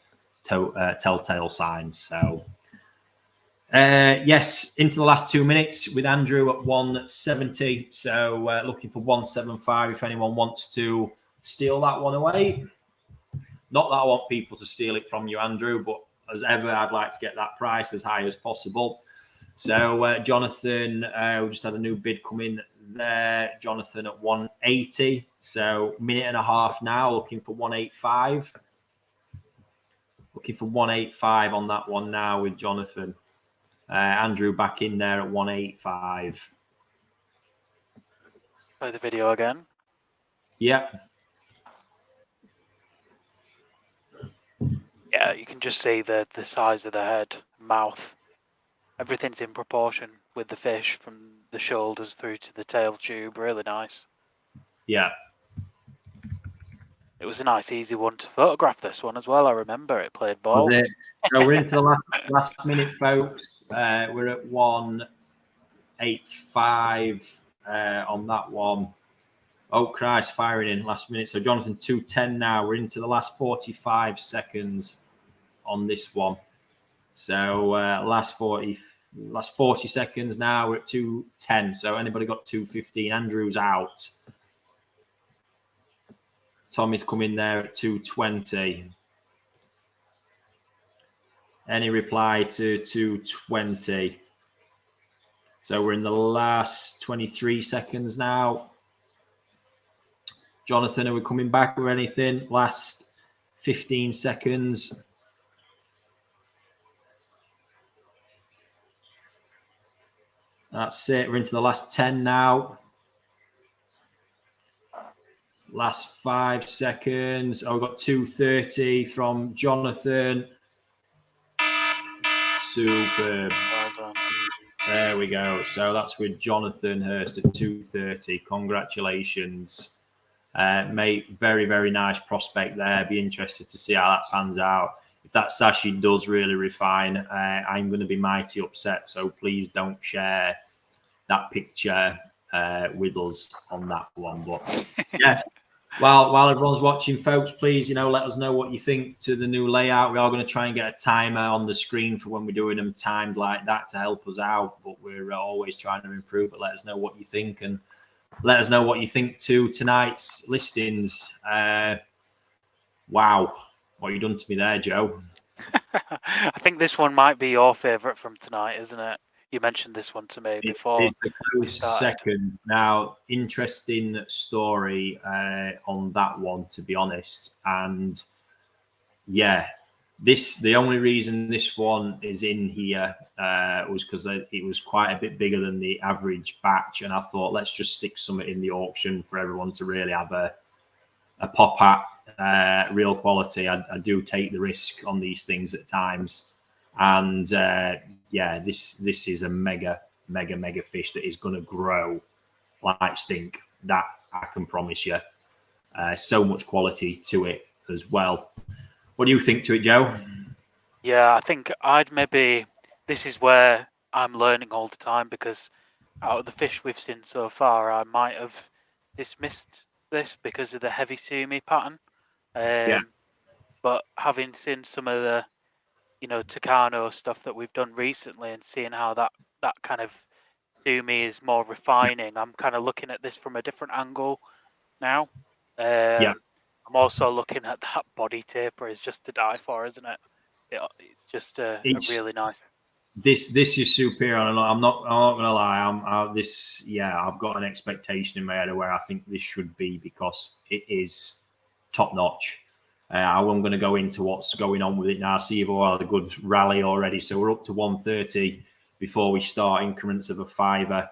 of telltale signs. So into the last 2 minutes with Andrew at 170. So looking for 175 if anyone wants to steal that one away. Not that I want people to steal it from you, Andrew, but as ever, I'd like to get that price as high as possible. So Jonathan, we just had a new bid come in there. Jonathan at 180. So minute and a half now, looking for 185. Looking for 185 on that one now with Jonathan. Andrew back in there at 185. Play the video again. Yep. Yeah, you can just see the size of the head, mouth. Everything's in proportion with the fish from the shoulders through to the tail tube. Really nice. Yeah. It was a nice, easy one to photograph, this one as well. I remember it played ball. Was it? So we're into the last minute, folks. We're at 1:85 on that one. Oh, Christ, firing in last minute. So Jonathan, 2:10 now. We're into the last 45 seconds on this one. So last 40 seconds now. We're at 2:10. So anybody got 2:15? Andrew's out. Tommy's coming there at 2:20. Any reply to 2:20? So we're in the last 23 seconds now. Jonathan, are we coming back with anything? Last 15 seconds. That's it. We're into the last 10 now. Last 5 seconds. Oh, we've got 2:30 from Jonathan. Superb. Well done. There we go. So that's with Jonathan Hurst at 2:30. Congratulations. Mate, very, very nice prospect there. Be interested to see how that pans out. If that Sashi does really refine, I'm going to be mighty upset. So please don't share that picture with us on that one. But yeah, while everyone's watching, folks, please, let us know what you think to the new layout. We are going to try and get a timer on the screen for when we're doing them timed like that to help us out. But we're always trying to improve. But let us know what you think, and let us know what you think to tonight's listings. Wow, what have you done to me there, Joe? I think this one might be your favourite from tonight, isn't it? You mentioned this one to me before. It's a close second. Now, interesting story on that one, to be honest. And yeah, the only reason this one is in here was because it was quite a bit bigger than the average batch. And I thought, let's just stick something in the auction for everyone to really have a pop at. Real quality. I do take the risk on these things at times. And yeah, this is a mega fish that is going to grow like stink. That I can promise you. So much quality to it as well. What do you think to it, Joe? Yeah, I think this is where I'm learning all the time, because out of the fish we've seen so far, I might have dismissed this because of the heavy sumi pattern. Yeah. But having seen some of the Takano stuff that we've done recently, and seeing how that kind of sumi is more refining, I'm kind of looking at this from a different angle now. Yeah. I'm also looking at that body taper is just to die for, isn't it? It's just a really nice. This is superior. I'm not gonna lie. I've got an expectation in my head of where I think this should be, because it is top notch. I'm going to go into what's going on with it now. See if we'll have a good rally already. So we're up to 1:30 before we start, increments of a $5.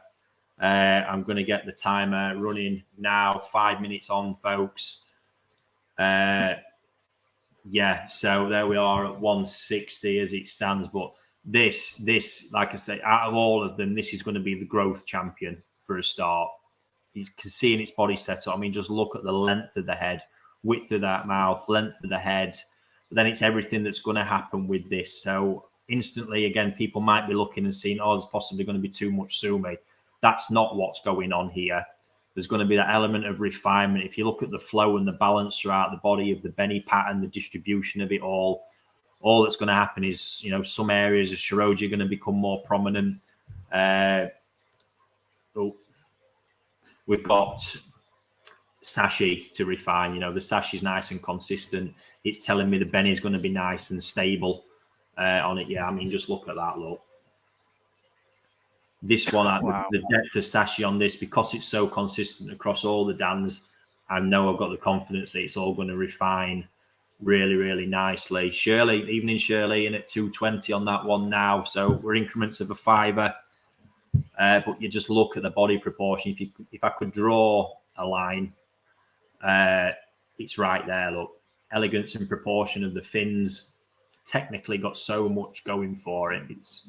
I'm going to get the timer running now. 5 minutes on, folks. Yeah, so there we are at 160 as it stands. But this, like I say, out of all of them, this is going to be the growth champion for a start. You can see in its body setup. I mean, just look at the length of the head, width of that mouth, length of the head. But then it's everything that's going to happen with this. So instantly, again, people might be looking and seeing, oh, there's possibly going to be too much sumi. That's not what's going on here. There's going to be that element of refinement. If you look at the flow and the balance throughout the body of the Benny pattern, the distribution of it all that's going to happen is, some areas of Shiroji are going to become more prominent. We've got sashi to refine. The sashi is nice and consistent. It's telling me the Benny is going to be nice and stable on it. Yeah, I mean, just look at that. Look. This one, wow. The depth of sashi on this, because it's so consistent across all the dans, I know I've got the confidence that it's all going to refine really, really nicely. Shirley, evening Shirley, in at 220 on that one now. So we're increments of a $5. But you just look at the body proportion. If I could draw a line, it's right there. Look, elegance and proportion of the fins. Technically got so much going for it. It's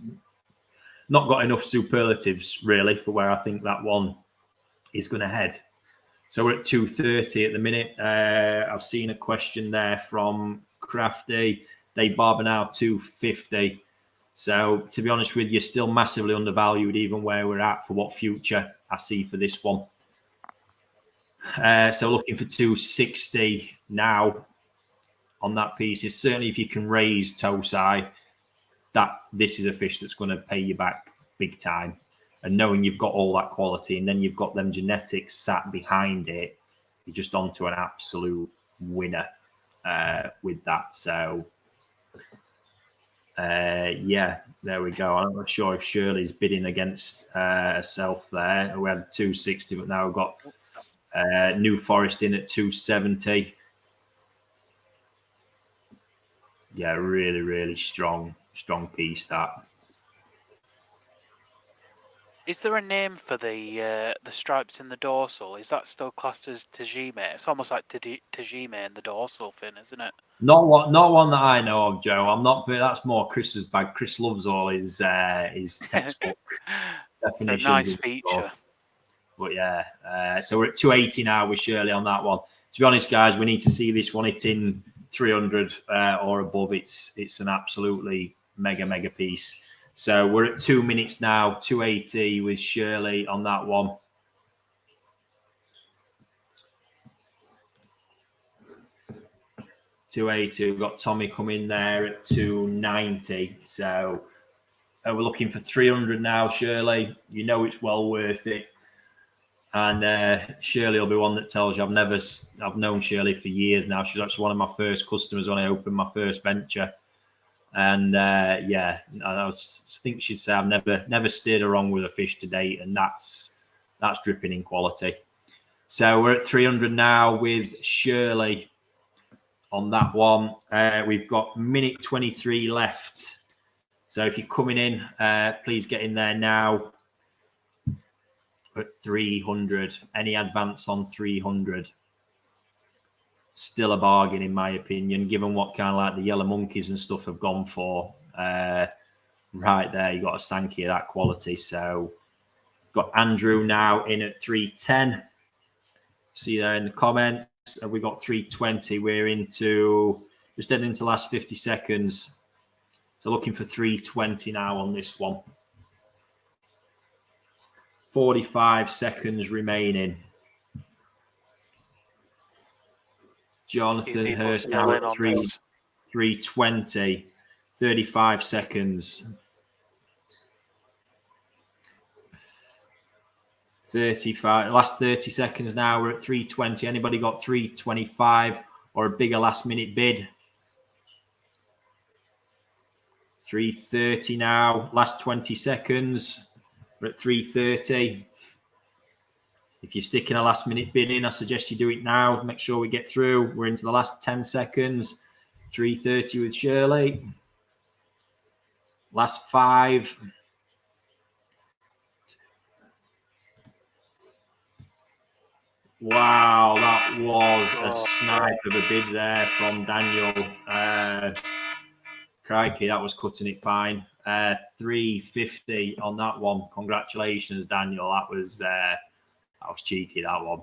not got enough superlatives really for where I think that one is going to head. So we're at 230 at the minute. I've seen a question there from Crafty. They barber now 250. So to be honest with you, still massively undervalued even where we're at for what future I see for this one. So looking for 260 now on that piece. Certainly if you can raise Tosai, this is a fish that's going to pay you back big time. And knowing you've got all that quality and then you've got them genetics sat behind it, you're just onto an absolute winner with that. So yeah, there we go. I'm not sure if Shirley's bidding against herself there. We had 260, but now we've got New Forest in at 270. Yeah, really, really strong piece that. Is there a name for the stripes in the dorsal? Is that still classed as Tajime? It's almost like Tajime in the dorsal fin, isn't it? Not one that I know of, Joe. I'm not, but that's more Chris's bag. Chris loves all his textbook definitions. It's a nice feature. But yeah, so we're at 280 now with Shirley on that one. To be honest, guys, we need to see this one hitting 300 or above. It's an absolutely mega piece. So we're at 2 minutes now, 280 with Shirley on that one. $280. We've got Tommy coming there at 290. So we're looking for 300 now, Shirley. You know it's well worth it. And Shirley will be one that tells you I've known Shirley for years now. She's actually one of my first customers when I opened my first venture. And yeah, I think she'd say I've never steered her wrong with a fish to date, and that's dripping in quality. So we're at 300 now with Shirley on that one. We've got minute 23 left. So if you're coming in, please get in there now. At 300, any advance on 300? Still a bargain in my opinion, given what kind of like the yellow monkeys and stuff have gone for. Right there, you got a Sankey of that quality. So got Andrew now in at 310. See there in the comments. We got 320. We're just heading into the last 50 seconds. So looking for 320 now on this one. 45 seconds remaining. Jonathan Hurst now at 320. 35 seconds. 35. Last 30 seconds now. We're at 320. Anybody got 325 or a bigger last minute bid? 330 now. Last 20 seconds. We're at 330. If you're sticking a last minute bid in, I suggest you do it now. Make sure we get through. We're into the last 10 seconds. 330 with Shirley. Last 5. Wow, that was a snipe of a bid there from Daniel. Crikey, that was cutting it fine. 350 on that one. Congratulations, Daniel. That was cheeky, that one.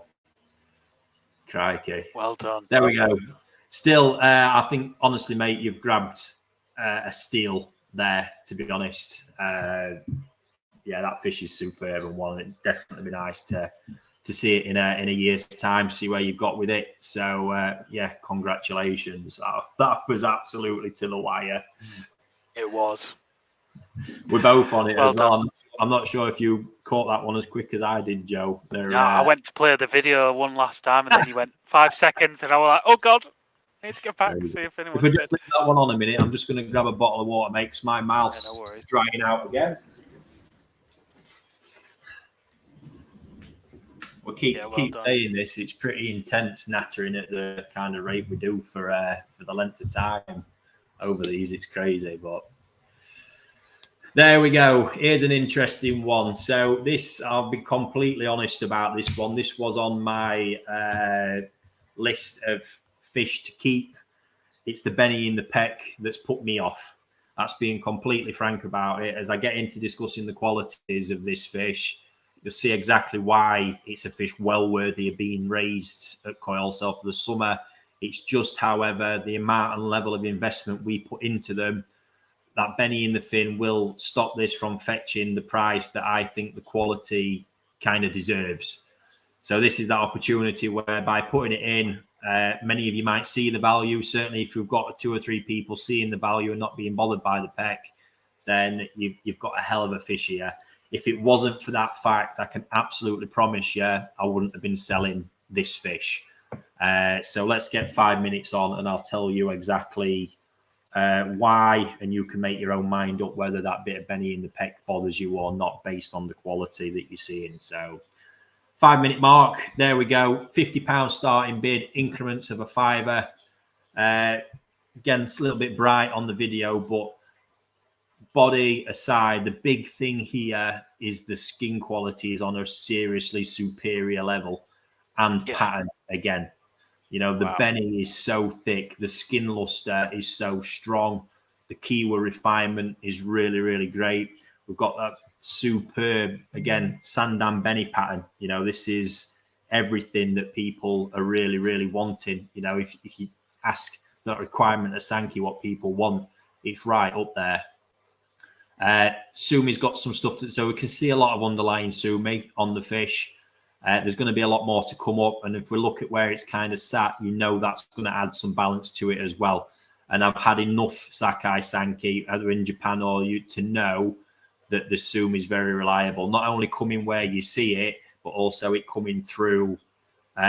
Crikey. Well done. There we go. Still, I think, honestly, mate, you've grabbed a steal there, to be honest. Yeah, that fish is superb and one. It'd definitely be nice to see it in a year's time, see where you've got with it. So, yeah, congratulations. That was absolutely to the wire. It was. We're both on it Well as well. done. I'm not sure if you caught that one as quick as I did, Joe. No, I went to play the video one last time, and then you went 5 seconds, and I was like, "Oh God, I need to get back and see if anyone." If we just leave that one on a minute, I'm just going to grab a bottle of water. Makes my mouth drying out again. We'll keep saying this. It's pretty intense nattering at the kind of rate we do for the length of time over these. It's crazy, but. There we go. Here's an interesting one. So this, I'll be completely honest about this one. This was on my list of fish to keep. It's the Benny in the Peck that's put me off. That's being completely frank about it. As I get into discussing the qualities of this fish, you'll see exactly why it's a fish well worthy of being raised at Koi Wholesale for the summer. It's just, however, the amount and level of investment we put into them, that Benny in the fin will stop this from fetching the price that I think the quality kind of deserves. So this is that opportunity where by putting it in, many of you might see the value. Certainly if you've got 2 or 3 people seeing the value and not being bothered by the peck, then you've got a hell of a fish here. If it wasn't for that fact, I can absolutely promise you I wouldn't have been selling this fish. So let's get 5 minutes on and I'll tell you exactly why, and you can make your own mind up whether that bit of Benny in the peck bothers you or not based on the quality that you're seeing. So 5 minute mark, there we go. £50 starting bid, increments of a £5. Again, it's a little bit bright on the video, but body aside, the big thing here is the skin quality is on a seriously superior level, and pattern again. You know, the Benny is so thick, the skin luster is so strong, the keyword refinement is really, really great. We've got that superb, again, Sandan Benny pattern. You know, this is everything that people are really, really wanting. You know, if you ask that requirement of Sankey what people want, it's right up there. Sumi's got some stuff so we can see a lot of underlying Sumi on the fish. There's going to be a lot more to come up, and if we look at where it's kind of sat, you know that's going to add some balance to it as well. And I've had enough Sakai Sankey, either in Japan or you, to know that the Sumi is very reliable. Not only coming where you see it, but also it coming through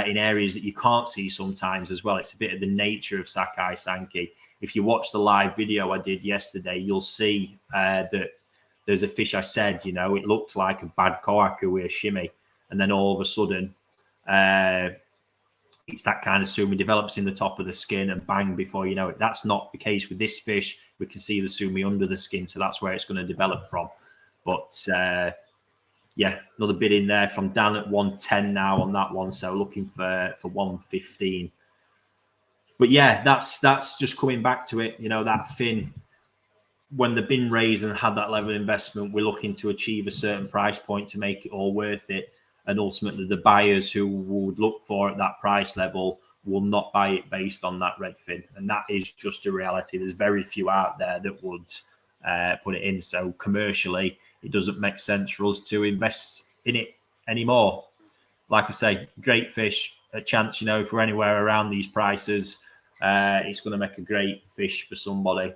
in areas that you can't see sometimes as well. It's a bit of the nature of Sakai Sankey. If you watch the live video I did yesterday, you'll see that there's a fish I said, you know, it looked like a bad kohaku with a shimmy. And then all of a sudden, it's that kind of Sumi develops in the top of the skin and bang, before you know it. That's not the case with this fish. We can see the Sumi under the skin, so that's where it's going to develop from. But yeah, another bid in there from Dan at 110 now on that one. So looking for 115. But yeah, that's just coming back to it. You know, that fin, when they've been raised and had that level of investment, we're looking to achieve a certain price point to make it all worth it. And ultimately, the buyers who would look for at that price level will not buy it based on that red fin. And that is just a reality. There's very few out there that would put it in. So commercially, it doesn't make sense for us to invest in it anymore. Like I say, great fish, a chance, you know, if we're anywhere around these prices, it's going to make a great fish for somebody.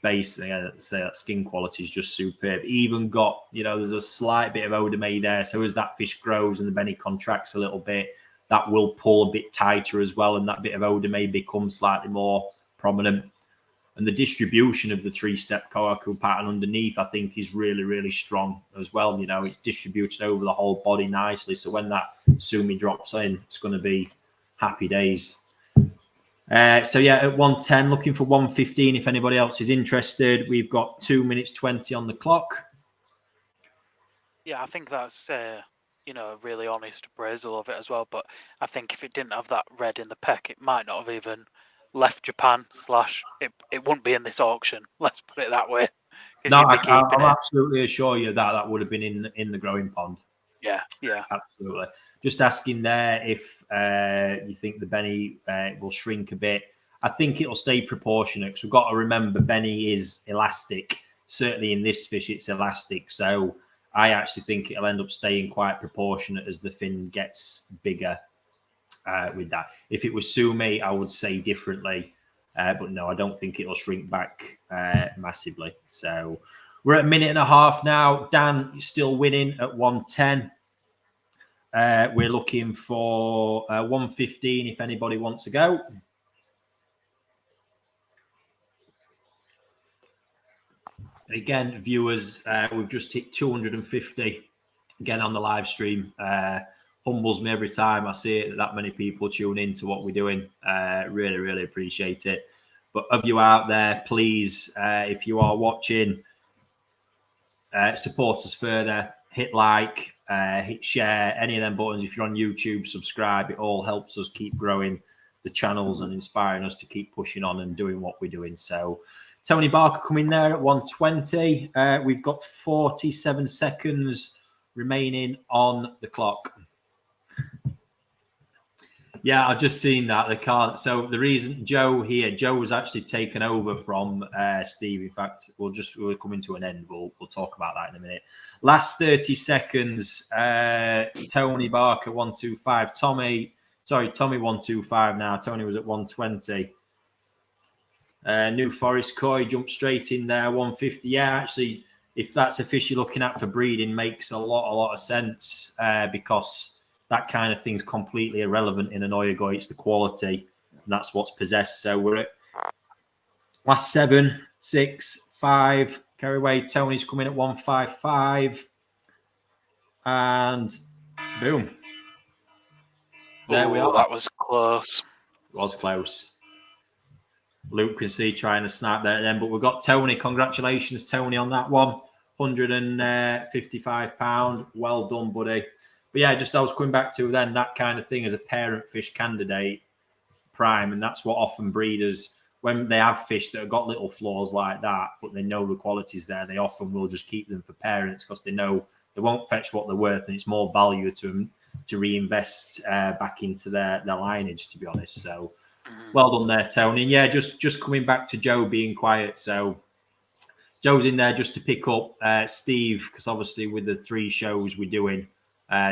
Basically, I'd say that skin quality is just superb. Even got, you know, there's a slight bit of odor there. So as that fish grows and the Benny contracts a little bit, that will pull a bit tighter as well. And that bit of odor may become slightly more prominent. And the distribution of the 3-step kohaku pattern underneath, I think, is really, really strong as well. You know, it's distributed over the whole body nicely. So when that Sumi drops in, it's going to be happy days. So yeah, at 110, looking for 115 if anybody else is interested. We've got 2 minutes 20 on the clock. Yeah, I think that's you know, a really honest appraisal of it as well. But I think if it didn't have that red in the peck, it might not have even left Japan. / it wouldn't be in this auction. Let's put it that way. No, I'll absolutely assure you that would have been in the growing pond. Yeah, absolutely. Just asking there if you think the Benny will shrink a bit. I think it'll stay proportionate, because we've got to remember Benny is elastic. Certainly in this fish, it's elastic. So I actually think it'll end up staying quite proportionate as the fin gets bigger with that. If it was Sumi, I would say differently. But no, I don't think it'll shrink back massively. So we're at a minute and a half now. Dan is still winning at 110. We're looking for 115 if anybody wants to go. Again, viewers, we've just hit 250 again on the live stream. Humbles me every time I see it, that many people tune in to what we're doing. Really, really appreciate it. But of you out there, please, if you are watching, support us further. Hit like, hit share, any of them buttons. If you're on YouTube, subscribe. It all helps us keep growing the channels and inspiring us to keep pushing on and doing what we're doing. So Tony Barker coming there at 120. We've got 47 seconds remaining on the clock. Yeah, I've just seen that. They can't. So the reason Joe was actually taken over from Steve. In fact, we're coming to an end. We'll talk about that in a minute. Last 30 seconds. Tony Barker 125. Tommy 125 now. Tony was at 120. New Forest Koi jumped straight in there 150. Yeah, actually, if that's a fish you're looking at for breeding, makes a lot of sense because that kind of thing's completely irrelevant in an Oyagoi. It's the quality, and that's what's possessed. So we're at last 7, 6, 5. Carry away. Tony's coming at 155. And boom. There we are. That was close. It was close. Luke can see trying to snap there then, but we've got Tony. Congratulations, Tony, on that one. £155. Well done, buddy. But yeah, just I was coming back to then that kind of thing as a parent fish candidate prime, and that's what often breeders, when they have fish that have got little flaws like that, but they know the quality's there, they often will just keep them for parents because they know they won't fetch what they're worth, and it's more value to them to reinvest back into their lineage, to be honest. So well done there, Tony. And yeah, just coming back to Joe being quiet. So Joe's in there just to pick up Steve, because obviously with the 3 shows we're doing,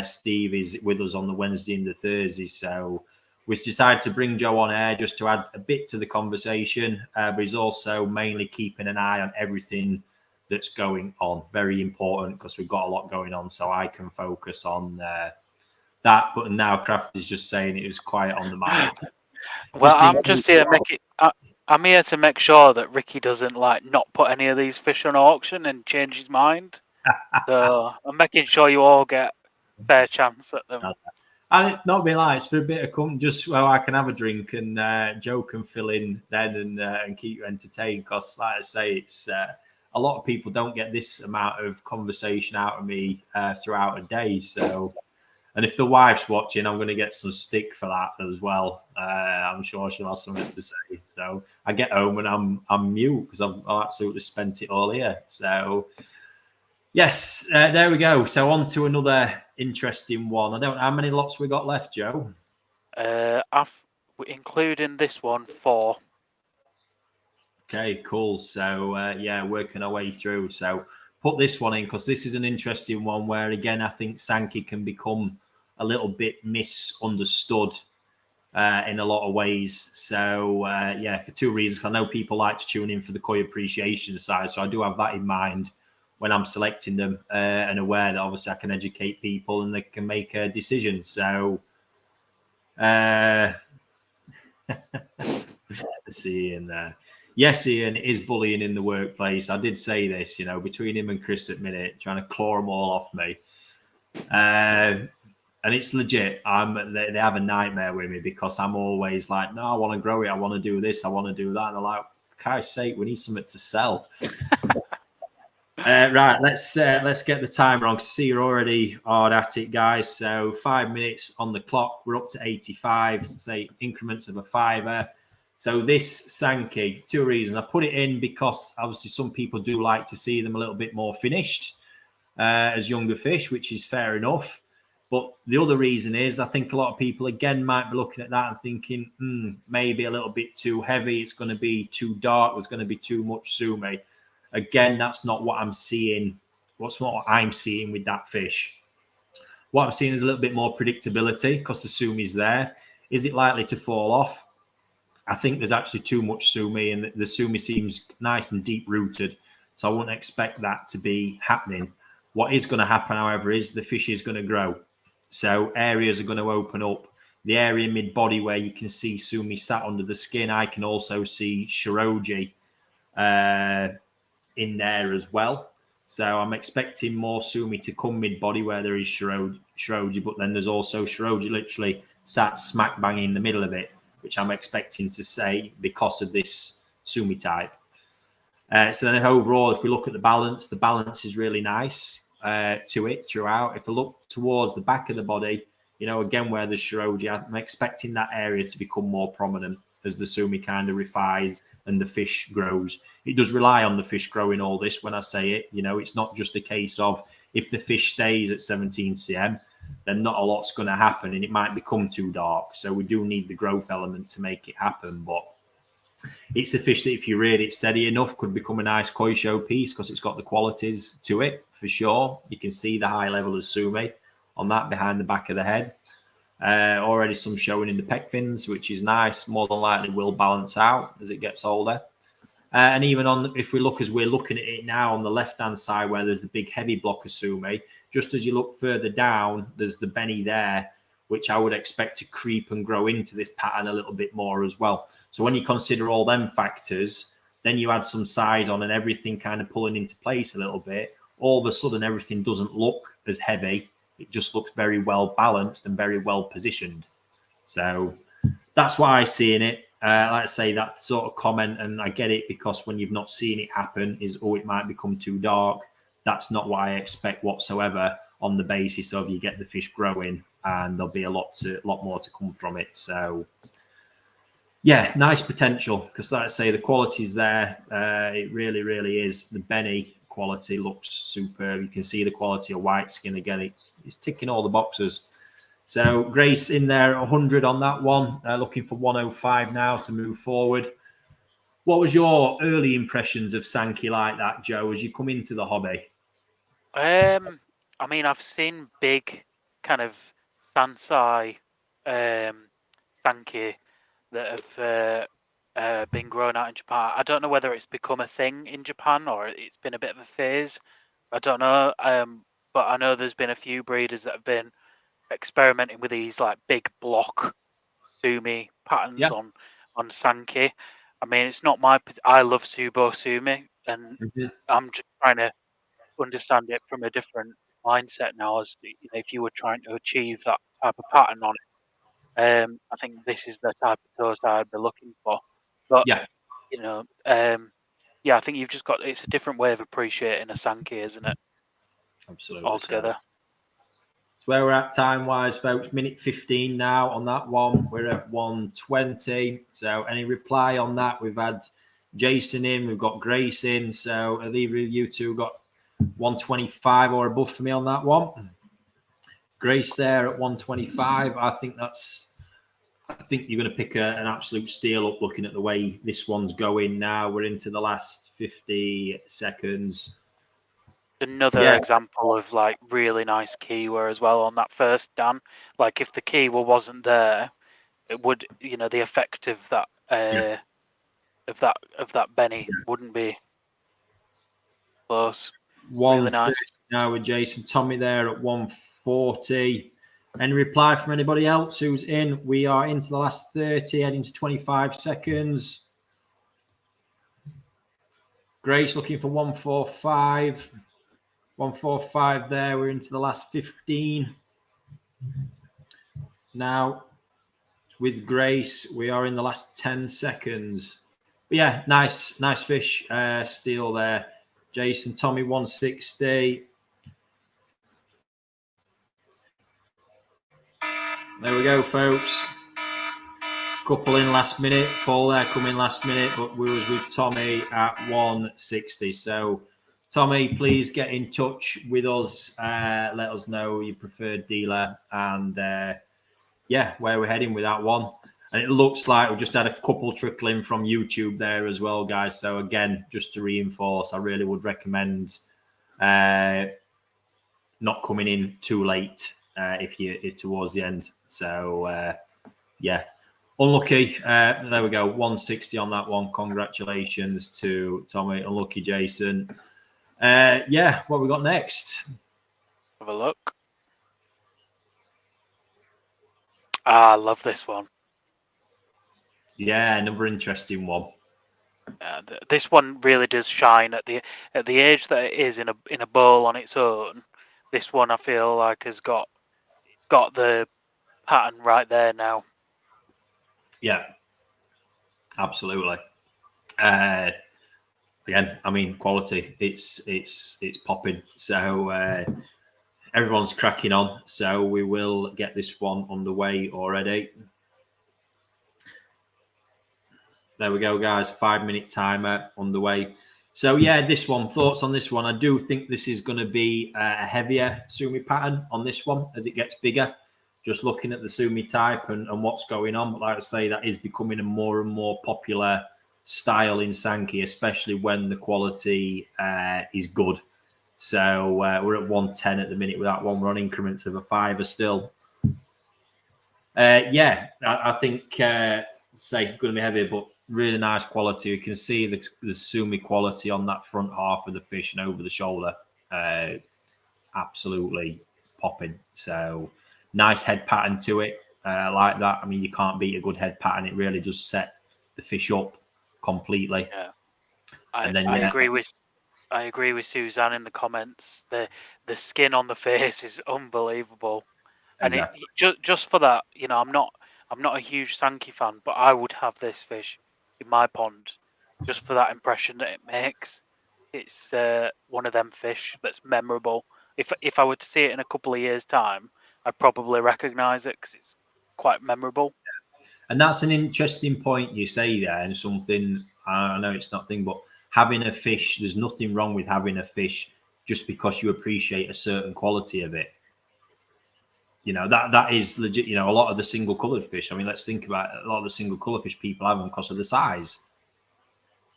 Steve is with us on the Wednesday and the Thursday. So we decided to bring Joe on air just to add a bit to the conversation, but he's also mainly keeping an eye on everything that's going on. Very important because we've got a lot going on, so I can focus on that. But now Kraft is just saying it was quiet on the mic. Well, I'm just here I'm here to make sure that Ricky doesn't not put any of these fish on auction and change his mind. So I'm making sure you all get a fair chance at them. And not be like, it's for a bit of company, just well, I can have a drink and Joe can fill in then and keep you entertained. Because, like I say, it's a lot of people don't get this amount of conversation out of me throughout a day. So, and if the wife's watching, I'm going to get some stick for that as well. I'm sure she'll have something to say. So I get home and I'm mute because I've absolutely spent it all here. So yes, there we go. So on to another interesting one. I don't know how many lots we got left, Joe. Including this one, 4. Okay, cool. So yeah, working our way through. So put this one in because this is an interesting one where again I think Sankey can become a little bit misunderstood in a lot of ways. So yeah, for 2 reasons. I know people like to tune in for the koi appreciation side, so I do have that in mind when I'm selecting them and aware that obviously I can educate people and they can make a decision. So let's see in there. Yes, Ian, it is bullying in the workplace. I did say this, between him and Chris at minute, trying to claw them all off me. And it's legit. They have a nightmare with me because I'm always like, no, I want to grow it. I want to do this. I want to do that. And they're like, for Christ's sake, we need something to sell. Right, let's get the timer on. See, you're already hard at it, guys. So 5 minutes on the clock. We're up to 85. Say increments of a $5. So this Sankey, 2 reasons. I put it in because obviously some people do like to see them a little bit more finished as younger fish, which is fair enough. But the other reason is I think a lot of people, again, might be looking at that and thinking, maybe a little bit too heavy. It's going to be too dark. There's going to be too much sumi. Again, that's not what I'm seeing. What's not what I'm seeing with that fish. What I'm seeing is a little bit more predictability because the sumi's there. Is it likely to fall off? I think there's actually too much sumi, and the sumi seems nice and deep-rooted. So I wouldn't expect that to be happening. What is going to happen, however, is the fish is going to grow. So areas are going to open up. The area mid-body where you can see sumi sat under the skin, I can also see shiroji in there as well. So I'm expecting more sumi to come mid-body where there is shiroji, but then there's also shiroji literally sat smack bang in the middle of it, which I'm expecting to say because of this sumi type. So then overall, if we look at the balance is really nice to it throughout. If I look towards the back of the body, again, where there's shiroji, I'm expecting that area to become more prominent as the sumi kind of refines and the fish grows. it does rely on the fish growing all this when I say it. You know, it's not just a case of if the fish stays at 17 cm, then not a lot's going to happen and it might become too dark. So we do need the growth element to make it happen. But it's a fish that if you reared it steady enough could become a nice koi show piece because it's got the qualities to it for sure. You can see the high level of sumi on that behind the back of the head. Already some showing in the pec fins, which is nice. More than likely will balance out as it gets older. And even on, if we look as we're looking at it now on the left-hand side where there's the big heavy block of sumi, just as you look further down, there's the benny there, which I would expect to creep and grow into this pattern a little bit more as well. So when you consider all them factors, then you add some size on and everything kind of pulling into place a little bit, all of a sudden everything doesn't look as heavy. It just looks very well balanced and very well positioned. So that's what I see in it. Like I say, that sort of comment, and I get it because when you've not seen it happen is, oh, it might become too dark. That's not what I expect whatsoever on the basis of you get the fish growing and there'll be a lot more to come from it. So yeah, nice potential because like I say, the quality's there. It really, really is. The Benny quality looks superb. You can see the quality of white skin again. It's ticking all the boxes. So Grace in there, 100 on that one. Looking for 105 now to move forward. What was your early impressions of Sankey like that, Joe, as you come into the hobby? I mean, I've seen big kind of Sansai Sankey that have been grown out in Japan. I don't know whether it's become a thing in Japan or it's been a bit of a phase. I don't know. But I know there's been a few breeders that have been experimenting with these like big block sumi patterns on Sankey. I mean, it's not my. I love Subo Sumi, and I'm just trying to understand it from a different mindset now. As you know, if you were trying to achieve that type of pattern on it, I think this is the type of toast I'd be looking for. But you know, yeah, I think you've just got. It's a different way of appreciating a Sankey, isn't it? Absolutely. Altogether. So where we're at time-wise, folks, minute 15 now on that one. We're at 120. So any reply on that? We've had Jason in, we've got Grace in. So have either of you two got 125 or above for me on that one? Grace there at 125. I think you're going to pick an absolute steal up looking at the way this one's going now. We're into the last 50 seconds. Another example of like really nice keyword as well on that first Dan. Like if the keyword wasn't there, it would, you know, the effect of that Benny wouldn't be close. Really nice. Now with Jason, Tommy there at 140. Any reply from anybody else who's in? We are into the last 30, heading to 25 seconds. Grace looking for 145. 145 there. We're into the last 15. Now, with Grace, we are in the last 10 seconds. But yeah, nice fish. Steal there. Jason, Tommy, 160. There we go, folks. Couple in last minute. Paul there come in last minute, but we was with Tommy at 160. So Tommy, please get in touch with us. Let us know your preferred dealer and where we're heading with that one. And it looks like we've just had a couple trickle in from YouTube there as well, guys. So again, just to reinforce, I really would recommend not coming in too late if you're towards the end. So unlucky. There we go. 160 on that one. Congratulations to Tommy. Unlucky Jason. What we got next? Have a look. I love this one. Yeah, another interesting one. This one really does shine at the age that it is in a bowl on its own. This one I feel like it's got the pattern right there now. Yeah, absolutely. Again, I mean, quality. It's popping. So everyone's cracking on. So we will get this one underway already. There we go, guys. 5-minute timer underway. So yeah, this one, thoughts on this one? I do think this is going to be a heavier sumi pattern on this one as it gets bigger. Just looking at the sumi type and what's going on, but like I say, that is becoming a more and more popular style in Sankey, especially when the quality is good. So we're at 110 at the minute with that one. We're on increments of a fiver still. Yeah, I think say going to be heavier, but really nice quality. You can see the sumi quality on that front half of the fish and over the shoulder. Absolutely popping. So nice head pattern to it. Like that. I mean, you can't beat a good head pattern. It really does set the fish up completely. Yeah, I agree with Suzanne in the comments. The skin on the face is unbelievable, exactly. and just for that, I'm not a huge Sankey fan, but I would have this fish in my pond just for that impression that it makes. It's one of them fish that's memorable. If I were to see it in a couple of years' time, I'd probably recognise it because it's quite memorable. And that's an interesting point you say there, and something I know it's nothing, but having a fish, there's nothing wrong with having a fish just because you appreciate a certain quality of it. That is legit. A lot of the single coloured fish. I mean, let's think about it. A lot of the single colour fish people have them because of the size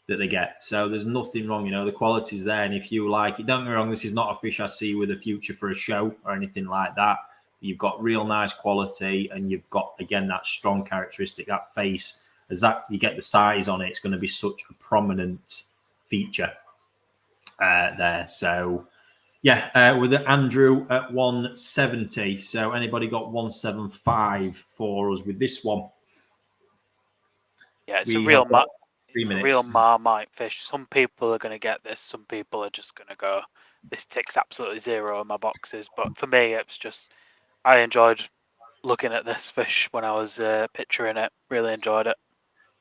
that they get. So there's nothing wrong. The quality's there, and if you like it, don't get me wrong. This is not a fish I see with a future for a show or anything like that. You've got real nice quality, and you've got again that strong characteristic, that face. As that you get the size on it, it's going to be such a prominent feature there. So yeah, with Andrew at 170. So anybody got 175 for us with this one? Yeah, it's We a real have got 3 minutes. real Marmite fish. Some people are going to get this. Some people are just going to go, this ticks absolutely zero in my boxes. But for me, it's just, I enjoyed looking at this fish when I was picturing it. Really enjoyed it.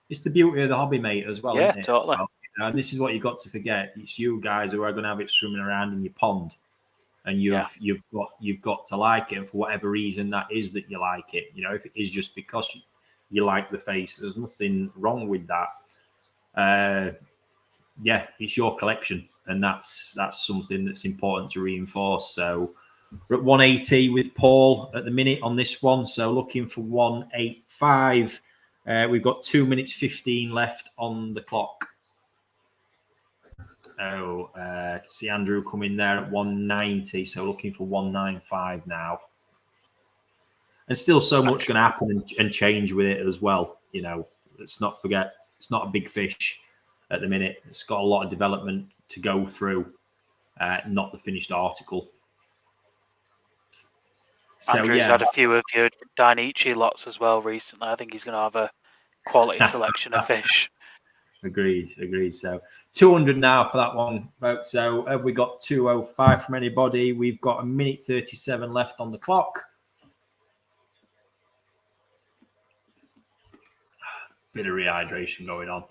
It's the beauty of the hobby, mate, as well, Yeah, isn't it? totally. Well, and this is what you've got to forget. It's you guys who are going to have it swimming around in your pond, and you've got to like it. And for whatever reason that is that you like it, if it is just because you like the face, there's nothing wrong with that. Yeah, it's your collection, and that's something that's important to reinforce. So we're at 180 with Paul at the minute on this one. So looking for 185. We've got 2 minutes 15 left on the clock. Oh, see Andrew coming there at 190. So looking for 195 now. And still so much going to happen and change with it as well. Let's not forget, it's not a big fish at the minute. It's got a lot of development to go through, not the finished article. So, Andrew's had a few of your Dainichi lots as well recently. I think he's going to have a quality selection of fish. Agreed. So 200 now for that one, folks. So have we got 205 from anybody? We've got 1:37 left on the clock. Bit of rehydration going on.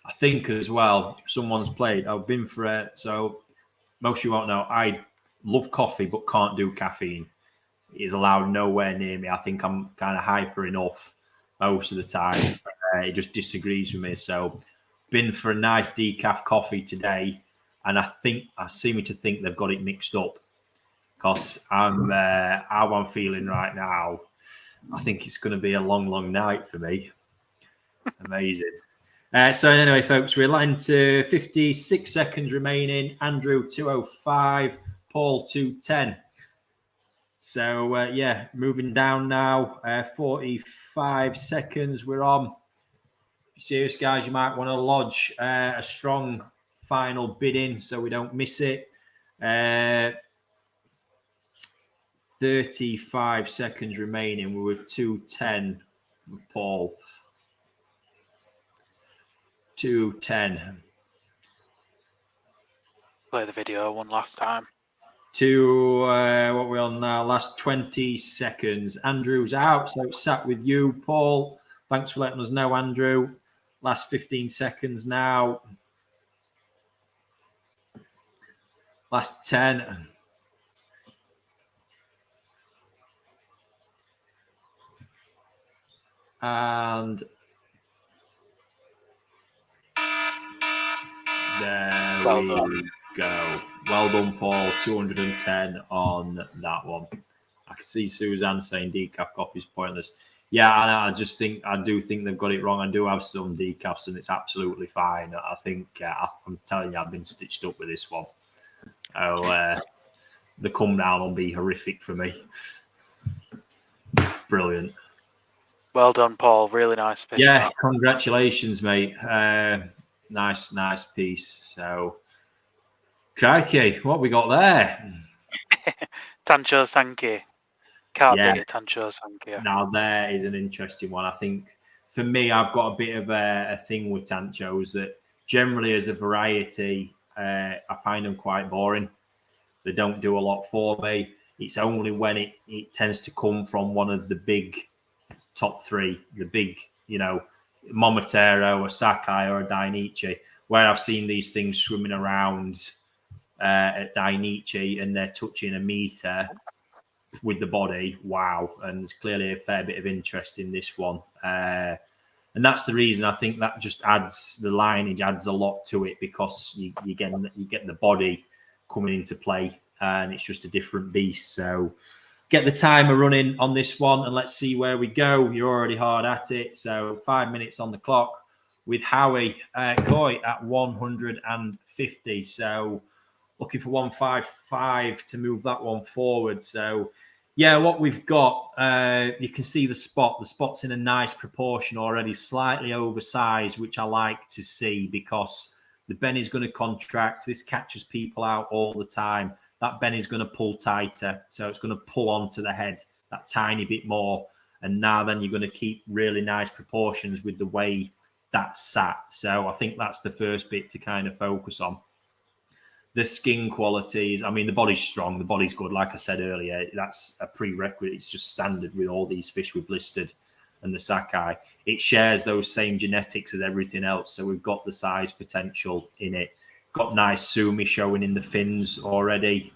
I think as well, someone's played. I've been for it. So most of you won't know, I love coffee but can't do caffeine. It is allowed nowhere near me. I think I'm kind of hyper enough most of the time. It just disagrees with me. So been for a nice decaf coffee today, and I seem to think they've got it mixed up because how I'm feeling right now. I think it's going to be a long night for me. Amazing. So anyway, folks, we're lying to 56 seconds remaining. Andrew 205, Paul 210. So yeah, moving down now. 45 seconds. We're on. Serious guys, you might want to lodge a strong final bid in so we don't miss it. 35 seconds remaining. We were 210 with Paul. 210. Play the video one last time. To what we're on now, last 20 seconds. Andrew's out, so it's sat with you, Paul. Thanks for letting us know, Andrew. Last 15 seconds now. Last 10. And there Well go. Well done, Paul. 210 on that one. I can see Suzanne saying decaf coffee is pointless. Yeah, I do think they've got it wrong. I do have some decafs, and it's absolutely fine. I think I'm telling you, I've been stitched up with this one. The come down will be horrific for me. Brilliant. Well done, Paul. Really nice fish. Yeah, congratulations, mate. Nice piece. So, crikey, what we got there? Tancho Sankey. Can't beat Tancho Sankey. Now, there is an interesting one. I think, for me, I've got a bit of a thing with Tanchos that generally as a variety, I find them quite boring. They don't do a lot for me. It's only when it tends to come from one of the big top three, the big, Momotaro, a Sakai, or a Dainichi, where I've seen these things swimming around at Dainichi and they're touching a meter with the body. Wow. And there's clearly a fair bit of interest in this one. And that's the reason I think that just adds the lineage, adds a lot to it, because you get the body coming into play and it's just a different beast. So get the timer running on this one and let's see where we go. You're already hard at it. So 5 minutes on the clock with Howie Koi at 150. So looking for 155 to move that one forward. So yeah, what we've got, you can see the spot. The spot's in a nice proportion already, slightly oversized, which I like to see because the benny's going to contract. This catches people out all the time. That benny's going to pull tighter. So it's going to pull onto the head that tiny bit more. And now then you're going to keep really nice proportions with the way that's sat. So I think that's the first bit to kind of focus on. The skin qualities, I mean, the body's strong, the body's good. Like I said earlier, that's a prerequisite. It's just standard with all these fish we've listed and the Sakai. It shares those same genetics as everything else. So we've got the size potential in it. Got nice sumi showing in the fins already,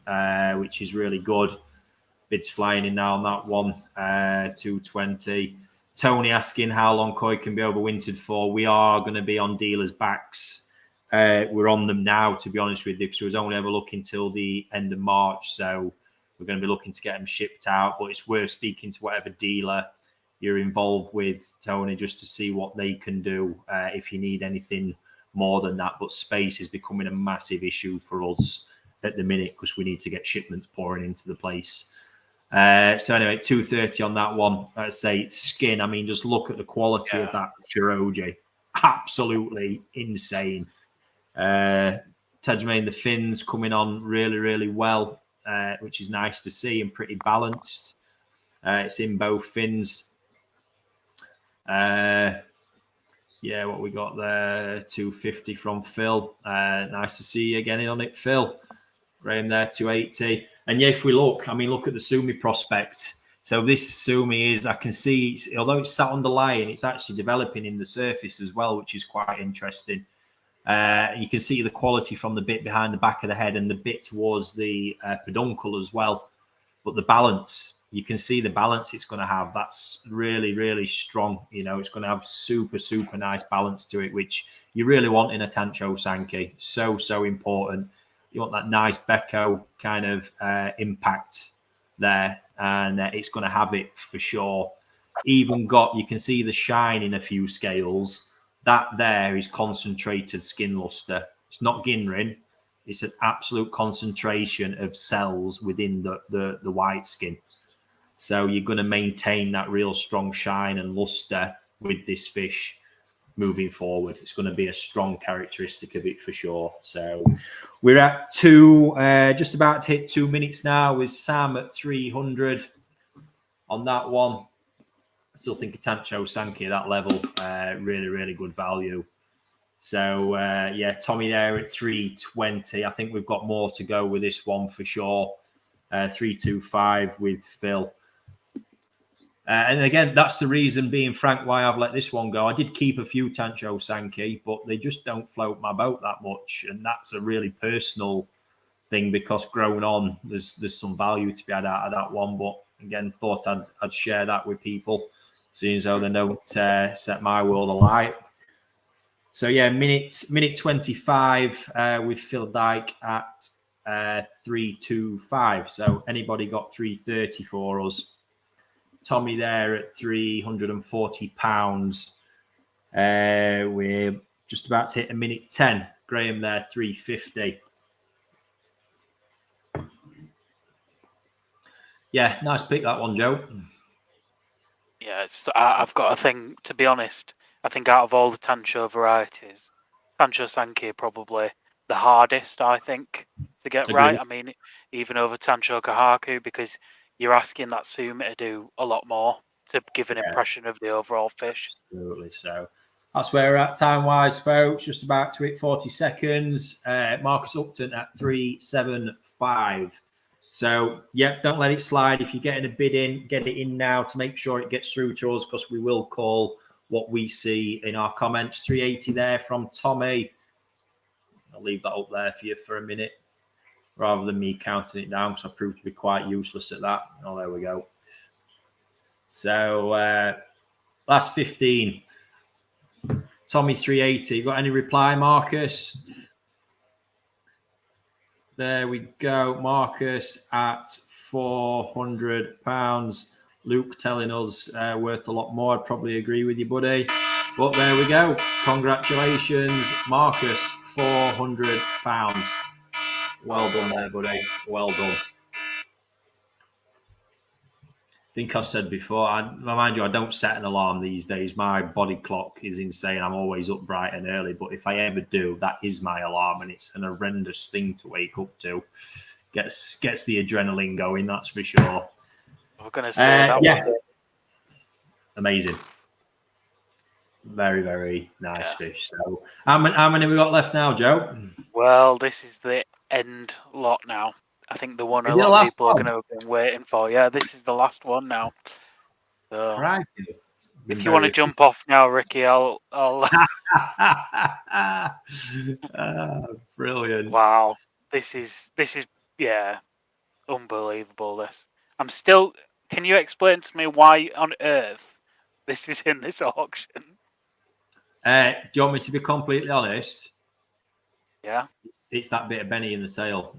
which is really good. Bids flying in now on that one, 220. Tony asking how long koi can be overwintered for. We are going to be on dealers' backs. We're on them now, to be honest with you, because we was only ever looking till the end of March. So we're going to be looking to get them shipped out. But it's worth speaking to whatever dealer you're involved with, Tony, just to see what they can do if you need anything more than that. But space is becoming a massive issue for us at the minute because we need to get shipments pouring into the place. So anyway, 230 on that one. Let's say skin. I mean, just look at the quality of that Chiroji. Absolutely insane. Tajmain, the fins coming on really, really well, which is nice to see and pretty balanced. It's in both fins. Yeah, what we got there, 250 from Phil. Nice to see you again in on it, Phil. Graham there, 280. And yeah, if we look, I mean, look at the Sumi prospect. So this Sumi is, I can see, although it's sat on the line, it's actually developing in the surface as well, which is quite interesting. You can see the quality from the bit behind the back of the head and the bit towards the peduncle as well. But the balance, you can see the balance it's going to have. That's really, really strong. You know, it's going to have super, super nice balance to it, which you really want in a Tancho Sankey. So, so important. You want that nice Becco kind of impact there, and it's going to have it for sure. Even got, you can see the shine in a few scales. That there is concentrated skin luster. It's not Ginrin. It's an absolute concentration of cells within the white skin. So you're going to maintain that real strong shine and luster with this fish moving forward. It's going to be a strong characteristic of it for sure. So we're at just about to hit 2 minutes now with Sam at 300 on that one. I still think a Tancho Sankey at that level, really, really good value. So, yeah, Tommy there at 320. I think we've got more to go with this one for sure. 325 with Phil. And again, that's the reason, being frank, why I've let this one go. I did keep a few Tancho Sankey, but they just don't float my boat that much. And that's a really personal thing because growing on, there's some value to be had out of that one. But again, thought I'd share that with people, seeing as though they don't set my world alight. So yeah, minute 25 with Phil Dyke at 325. So anybody got 330 for us? Tommy there at £340. We're just about to hit a minute 10. Graham there 350. Yeah, nice pick that one, Joe. Yeah, I've got a thing, to be honest. I think out of all the Tancho varieties, Tancho Sankey probably the hardest, I think, to get Agreed. right. I mean, even over Tancho Kahaku, because you're asking that Sumi to do a lot more to give an impression of the overall fish. Absolutely. So that's where we're at time-wise, folks. Just about to hit 40 seconds. Marcus Upton at 375. So, yep, don't let it slide. If you're getting a bid in, get it in now to make sure it gets through to us, because we will call what we see in our comments. 380 there from Tommy. I'll leave that up there for you for a minute rather than me counting it down, because I proved to be quite useless at that. Oh, there we go. So, last 15. Tommy 380. You got any reply, Marcus? There we go. Marcus at £400. Luke telling us worth a lot more. I'd probably agree with you, buddy. But there we go. Congratulations, Marcus. £400. Well done there, buddy. Well done. I think I've said before, mind you, I don't set an alarm these days. My body clock is insane. I'm always up bright and early. But if I ever do, that is my alarm. And it's an horrendous thing to wake up to. Gets the adrenaline going, that's for sure. We're going to say that one. Amazing. Very, very nice fish. So how many have we got left now, Joe? Well, this is the end lot now. I think the one a lot of people are going to have been waiting for. Yeah, this is the last one now. So, if you want to jump off now, Ricky, I'll. Brilliant! Wow, this is unbelievable. This. I'm still. Can you explain to me why on earth this is in this auction? Do you want me to be completely honest? Yeah. It's that bit of Benny in the tail.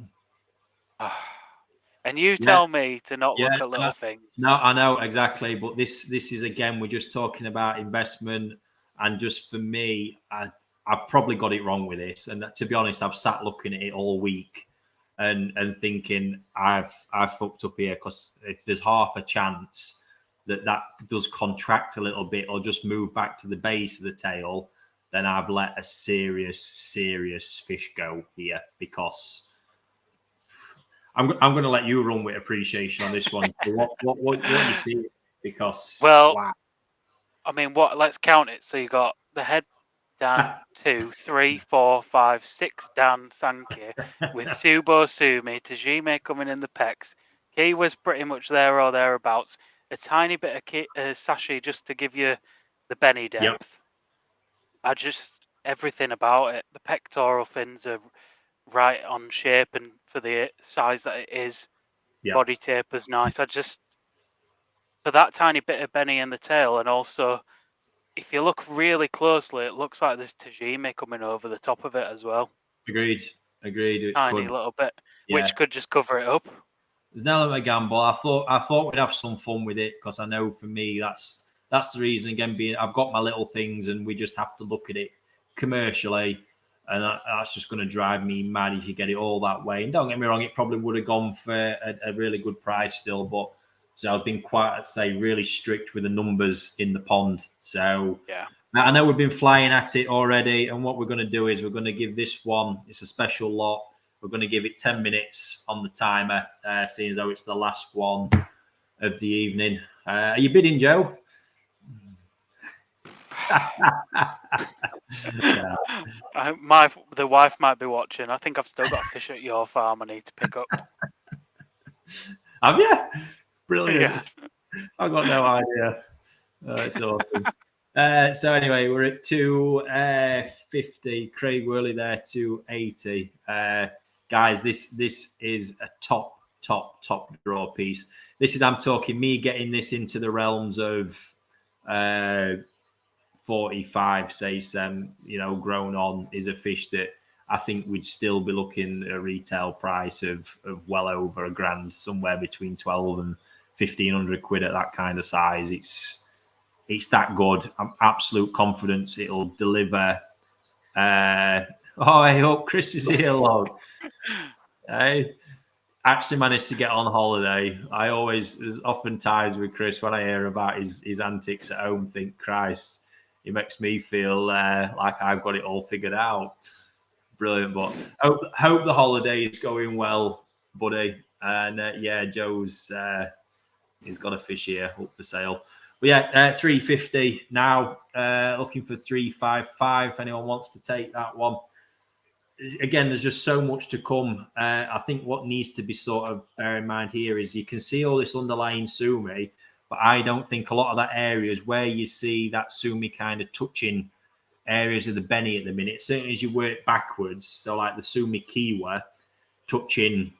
And you tell me to not look at little things. No, I know exactly. But this is, again, we're just talking about investment. And just for me, I've probably got it wrong with this. And to be honest, I've sat looking at it all week and thinking I've fucked up here, because if there's half a chance that does contract a little bit or just move back to the base of the tail, then I've let a serious fish go here, because I'm going to let you run with appreciation on this one. what you see? Because wow. I mean, let's count it. So you got the head Dan 2, 3, 4, 5, 6 Dan Sankey with Subo Sumi, Tajime coming in the pecs. Key was pretty much there or thereabouts. A tiny bit of Sashi just to give you the Benny depth. Yep. Everything about it. The pectoral fins are right on shape and for the size that it is. Yep. Body taper's nice. For that tiny bit of Benny in the tail, and also if you look really closely, it looks like there's Tajime coming over the top of it as well. Agreed. Tiny little bit, which could just cover it up. There's an element of gamble. I thought we'd have some fun with it, because I know for me that's the reason. Again, being I've got my little things, and we just have to look at it commercially, and that's just going to drive me mad if you get it all that way. And don't get me wrong, it probably would have gone for a really good price still, but so I've been quite, I'd say, really strict with the numbers in the pond. So yeah, I know we've been flying at it already, and what we're going to do is we're going to give this one, it's a special lot. We're going to give it 10 minutes on the timer, seeing as though it's the last one of the evening. Are you bidding, Joe? Yeah. The wife might be watching. I think I've still got a fish at your farm I need to pick up. Have you? Brilliant. Yeah. I've got no idea. It's awesome. So anyway, we're at 250. Craig Worley there, 280. Guys, this is a top draw piece. I'm talking me getting this into the realms of 45, say some, grown on, is a fish that I think we'd still be looking at a retail price of well over £1,000, somewhere between 12 and 1,500 quid at that kind of size. It's that good. I'm absolute confidence it'll deliver. I hope Chris is here, log. I actually managed to get on holiday. There's often times with Chris when I hear about his antics at home, think, Christ, he makes me feel like I've got it all figured out. Brilliant. But hope the holiday is going well, buddy. And Joe's he's got a fish here up for sale. But yeah, 350 now. Looking for 355 if anyone wants to take that one. Again, there's just so much to come. I think what needs to be sort of bear in mind here is you can see all this underlying sumi, but I don't think a lot of that area is where you see that sumi kind of touching areas of the Benny at the minute. Certainly as you work backwards, so like the Sumi Kiwa touching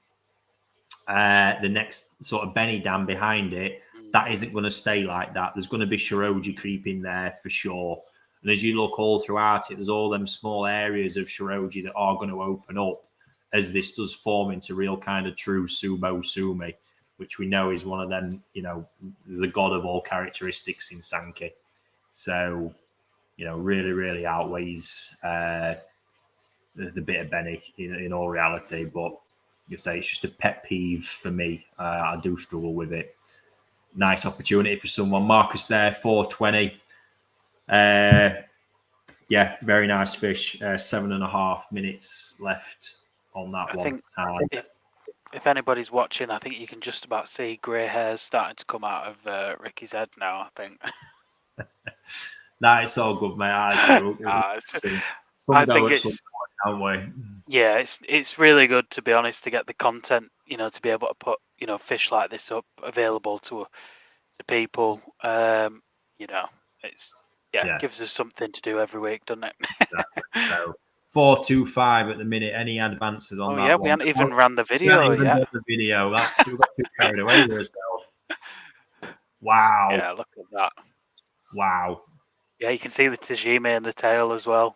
the next sort of Benny dam behind it, that isn't going to stay like that. There's going to be Shiroji creeping there for sure. And as you look all throughout it, there's all them small areas of Shiroji that are going to open up as this does form into real kind of true Subo Sumi, which we know is one of them, the god of all characteristics in Sankey. So, really, really outweighs the bit of Benny in all reality. But you say it's just a pet peeve for me. I do struggle with it. Nice opportunity for someone. Marcus there, 420. Very nice fish. 7.5 minutes left on that one. Think if anybody's watching, I think you can just about see grey hairs starting to come out of Ricky's head now, I think. It's all good, mate. I think aren't we? Yeah, it's really good, to be honest, to get the content, to be able to put, fish like this up available to people. It gives us something to do every week, doesn't it? Exactly. So 425 at the minute. Any advances on that? Yeah, we haven't even ran the video yet. We got too carried away with ourselves. Wow. Yeah, look at that. Wow. Yeah, you can see the Tajima in the tail as well.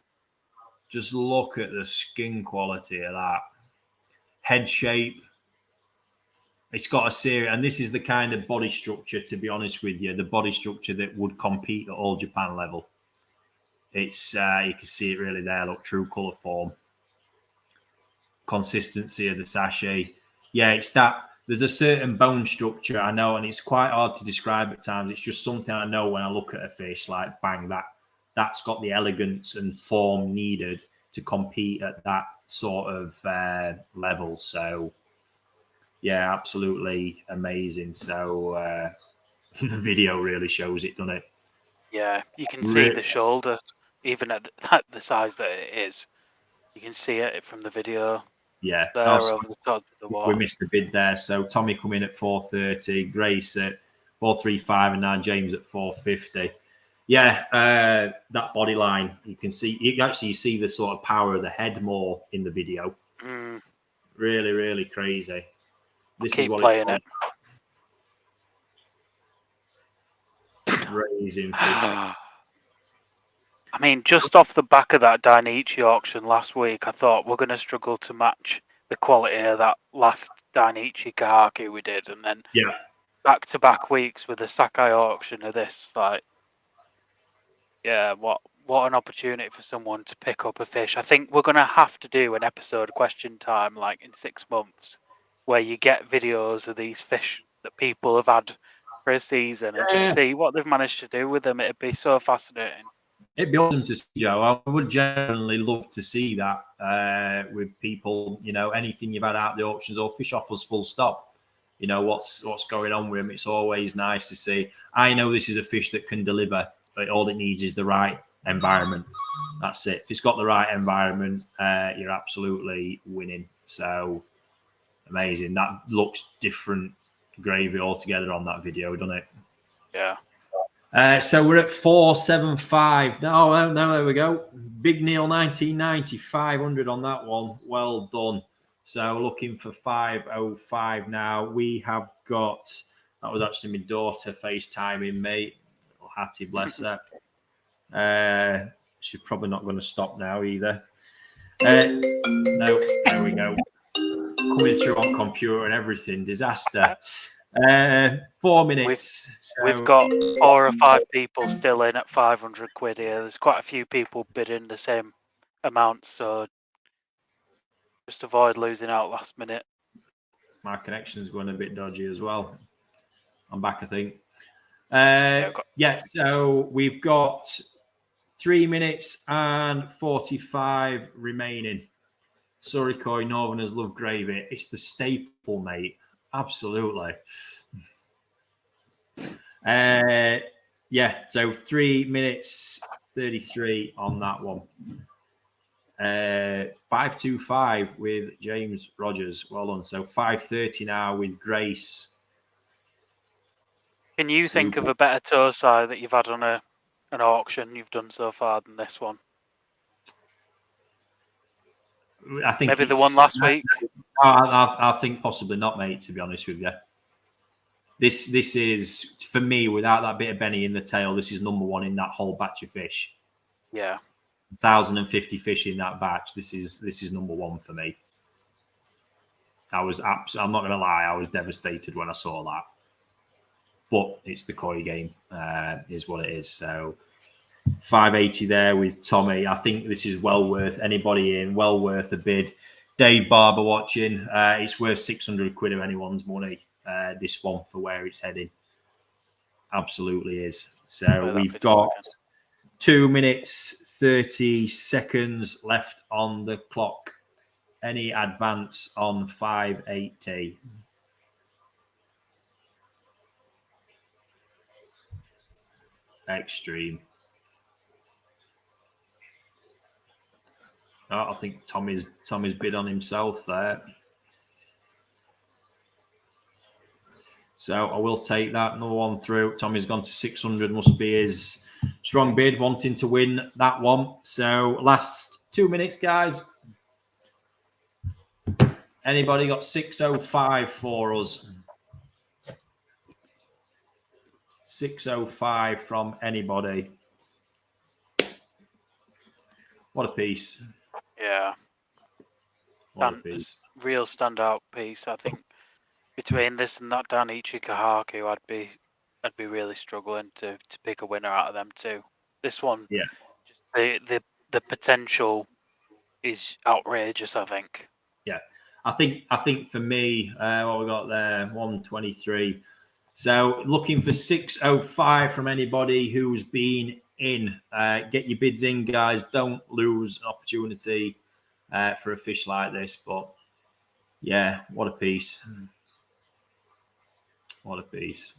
Just look at the skin quality of that. Head shape. It's got a series, and this is the kind of body structure, to be honest with you, the body structure that would compete at All Japan level. It's you can see it really there. Look, true color form, consistency of the sachet. Yeah, it's that. There's a certain bone structure I know, and it's quite hard to describe at times. It's just something I know when I look at a fish. Like, bang, that's got the elegance and form needed to compete at that sort of level. So, yeah, absolutely amazing. So the video really shows it, doesn't it? Yeah, you can see the shoulder, even at the size that it is. You can see it from the video. Yeah, there over the top of the water. We missed a bid there. So Tommy come in at 430, Grace at 435, and now James at 450. Yeah, that body line, you can see. You actually see the sort of power of the head more in the video. Really, really crazy. This keep is what playing it. Raising fish. I mean, just off the back of that Dainichi auction last week, I thought we're going to struggle to match the quality of that last Dainichi Kahaki we did. And then back-to-back weeks with the Sakai auction of this, what an opportunity for someone to pick up a fish. I think we're going to have to do an episode question time, like in 6 months, where you get videos of these fish that people have had for a season and just see what they've managed to do with them. It'd be so fascinating. It'd be awesome to see, Joe. I would genuinely love to see that with people. Anything you've had out the auctions or fish offers, full stop. What's going on with them. It's always nice to see. I know this is a fish that can deliver, but all it needs is the right environment. That's it. If it's got the right environment, you're absolutely winning. So amazing. That looks different gravy altogether on that video, doesn't it? Yeah. So we're at 475. No, there we go. Big Neil 1990, 500 on that one. Well done. So looking for 505 now. We have got, that was actually my daughter FaceTiming me. Little Hattie, bless her. She's probably not going to stop now either. No, there we go. Coming through on computer and everything, disaster. 4 minutes. We've got 4 or 5 people still in at 500 quid here. There's quite a few people bidding the same amount, so just avoid losing out last minute. My connection's going a bit dodgy as well. I'm back, I think. So we've got 3 minutes and 45 remaining. Sakai Koi Northerners love gravy. It's the staple, mate. Absolutely. So 3 minutes 33 on that one. 5:25 with James Rogers. Well done. So 5:30 now with Grace. Can you think of a better Tosai that you've had on an auction you've done so far than this one? I think maybe the one last week. I think possibly not, mate. To be honest with you, this is for me without that bit of Benny in the tail. This is number one in that whole batch of fish. Yeah, 1,050 fish in that batch. This is number one for me. I'm not going to lie. I was devastated when I saw that, but it's the koi game, is what it is. So 580 there with Tommy. I think this is well worth anybody in, well worth a bid. Dave Barber watching. It's worth 600 quid of anyone's money. This one for where it's heading. Absolutely is. So we've got 2 minutes, 30 seconds left on the clock. Any advance on 580? Extreme. Oh, I think Tommy's bid on himself there. So I will take that. Another one through. Tommy's gone to 600. Must be his strong bid, wanting to win that one. So last 2 minutes, guys. Anybody got 605 for us? 605 from anybody. What a piece. Yeah. Real standout piece. I think between this and that Danichi Kahaku, I'd be really struggling to pick a winner out of them two. This one, yeah, just the potential is outrageous, I think. Yeah. I think for me, what we got there, 123. So looking for 605 from anybody who's been in. Get your bids in, guys. Don't lose an opportunity for a fish like this. But yeah, what a piece. What a piece.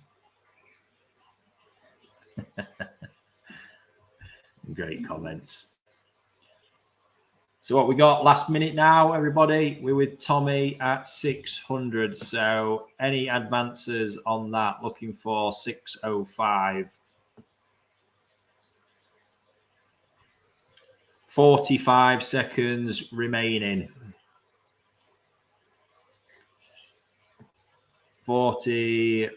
Great comments. So what we got last minute now, everybody? We're with Tommy at 600. So any advances on that? Looking for 605. 45 seconds remaining. 40.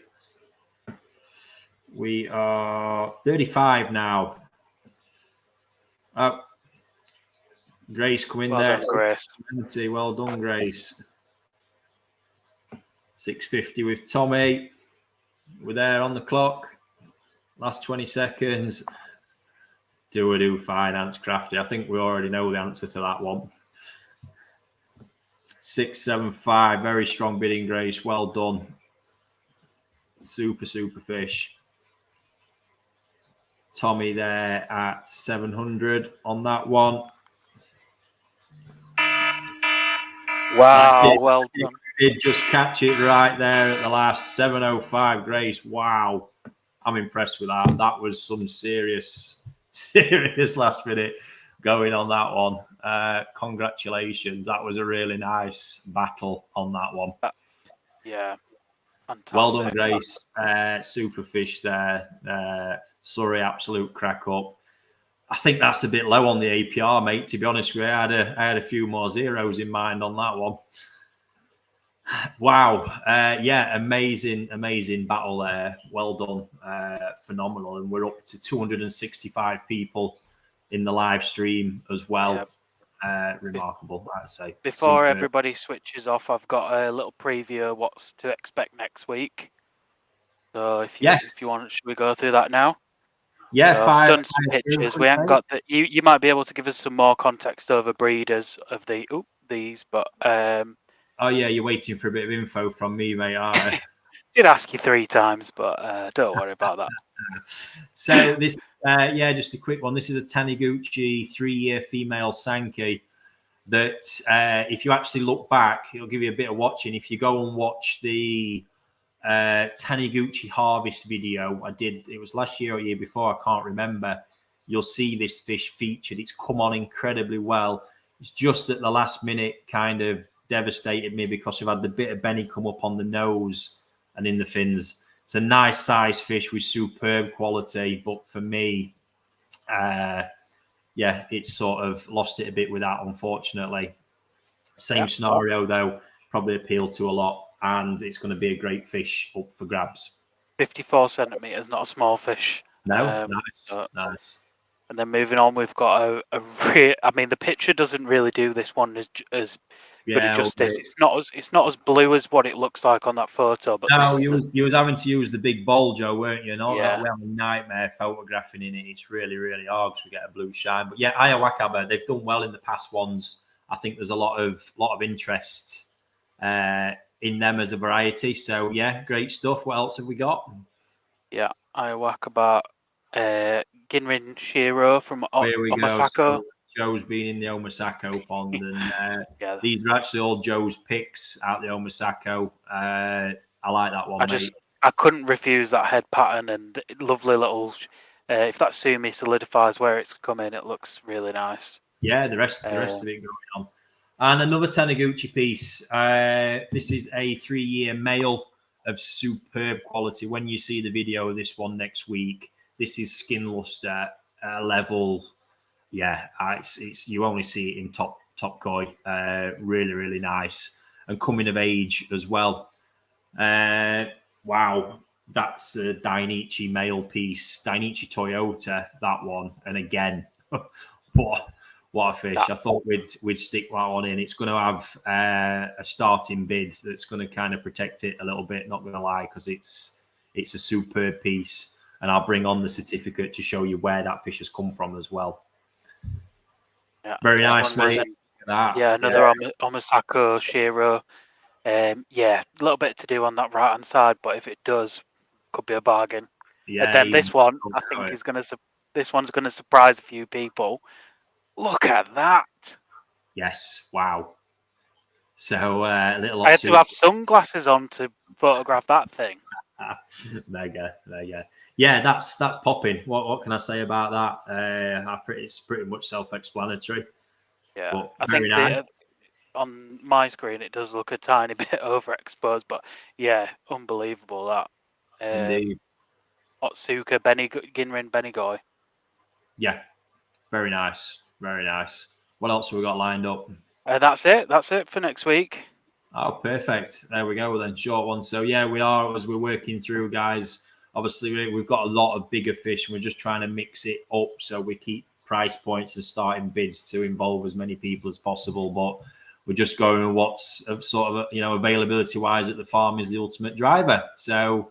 We are 35 now. Grace coming there. Done, Grace. Well done, Grace. 650 with Tommy. We're there on the clock. Last 20 seconds. Do finance crafty. I think we already know the answer to that one. 675. Very strong bidding, Grace. Well done. Super fish. Tommy there at 700 on that one. Wow, well done. Did just catch it right there at the last. 705, Grace. Wow. I'm impressed with that. That was some serious last minute going on that one. Congratulations. That was a really nice battle on that one. Yeah. Fantastic. Well done, Grace. Super fish there. Surrey, absolute crack up. I think that's a bit low on the APR, mate. To be honest with you, I had a few more zeros in mind on that one. Wow. Yeah, amazing battle there. Well done. Phenomenal. And we're up to 265 people in the live stream as well. Remarkable, I'd say. Before Superb. everybody switches off, I've got a little preview of what's to expect next week. So if you want, should we go through that now? Yeah, so I've done some pictures. We haven't got the. You might be able to give us some more context over breeders of these, but oh yeah, you're waiting for a bit of info from me, mate. Aren't I? Did ask you 3 times, but don't worry about that. So this, yeah, just a quick one. This is a Taniguchi 3-year female Sankey that if you actually look back, it'll give you a bit of watching. If you go and watch the Taniguchi harvest video I did, it was last year or year before, I can't remember, you'll see this fish featured. It's come on incredibly well. It's just at the last minute kind of devastated me because I've had the bit of Benny come up on the nose and in the fins. It's a nice size fish with superb quality, but for me, yeah, it's sort of lost it a bit with that, unfortunately. Same scenario though, probably appealed to a lot, and it's going to be a great fish up for grabs. 54 centimeters, not a small fish. No, nice. And then moving on, we've got I mean, the picture doesn't really do this one as but it just is. It's not as blue as what it looks like on that photo. But no, you was having to use the big bowl, Joe, weren't you? No, yeah. We have a nightmare photographing in it. It's really hard because we get a blue shine. But yeah, Ayawakaba, they've done well in the past ones. I think there's a lot of interest in them as a variety. So yeah, great stuff. What else have we got? Yeah, Ayawakaba, Ginrin Shiro from Omasako. So Joe's been in the Omasako pond, and these are actually all Joe's picks out the Omasako. I like that one, mate. I couldn't refuse that head pattern and lovely little. If that Sumi solidifies where it's coming, it looks really nice. Yeah, the rest of it going on. And another Taniguchi piece. This is a 3-year male of superb quality. When you see the video of this one next week, this is skin luster level. Yeah, it's you only see it in top koi. Really nice and coming of age as well. Wow, that's a Dainichi male piece, Dainichi Toyota, that one. And again, what a fish! I thought we'd stick that one in. It's going to have a starting bid that's going to kind of protect it a little bit. Not going to lie, because it's a superb piece, and I'll bring on the certificate to show you where that fish has come from as well. Yeah, very nice, mate. Yeah, another Omasako Shiro. Yeah, a little bit to do on that right hand side, but if it does, could be a bargain. Yeah, and then this one, I think this one's gonna surprise a few people. Look at that! Yes, wow. So I had to have sunglasses on to photograph that thing. Mega. Yeah, that's popping. What can I say about that? It's pretty much self-explanatory. Yeah, I think on my screen it does look a tiny bit overexposed, but yeah, unbelievable that. Indeed. Otsuka Ginrin Benigoi. Yeah, very nice. What else have we got lined up? That's it for next week. Oh, perfect. There we go then. Short one. So yeah, we are, as we're working through, guys, obviously we've got a lot of bigger fish and we're just trying to mix it up so we keep price points and starting bids to involve as many people as possible. But we're just going on what's sort of, availability wise at the farm is the ultimate driver. So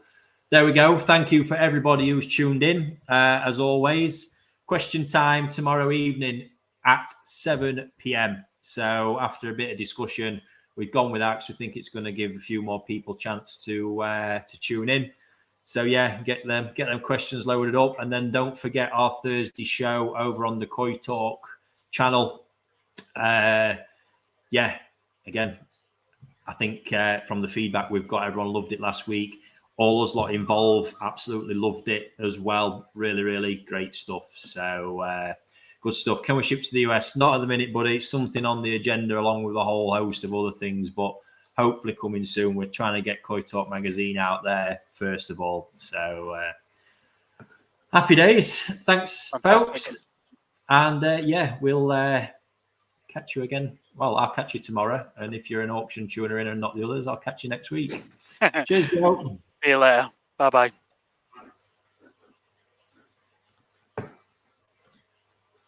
there we go. Thank you for everybody who's tuned in. As always, question time tomorrow evening at 7 p.m. So after a bit of discussion, we've gone with that because we think it's going to give a few more people a chance to tune in. So yeah, get them questions loaded up, and then don't forget our Thursday show over on the Koi Talk channel. Yeah, again, I think from the feedback we've got, everyone loved it last week. All us lot involved absolutely loved it as well. Really great stuff. So good stuff. Can we ship to the US? Not at the minute, buddy. It's something on the agenda along with a whole host of other things, but hopefully coming soon. We're trying to get Koi Talk magazine out there first of all. So happy days. Thanks, folks. And yeah, we'll catch you again. Well, I'll catch you tomorrow. And if you're an auction tuner in and not the others, I'll catch you next week. Cheers, Joe. See you later. Bye-bye.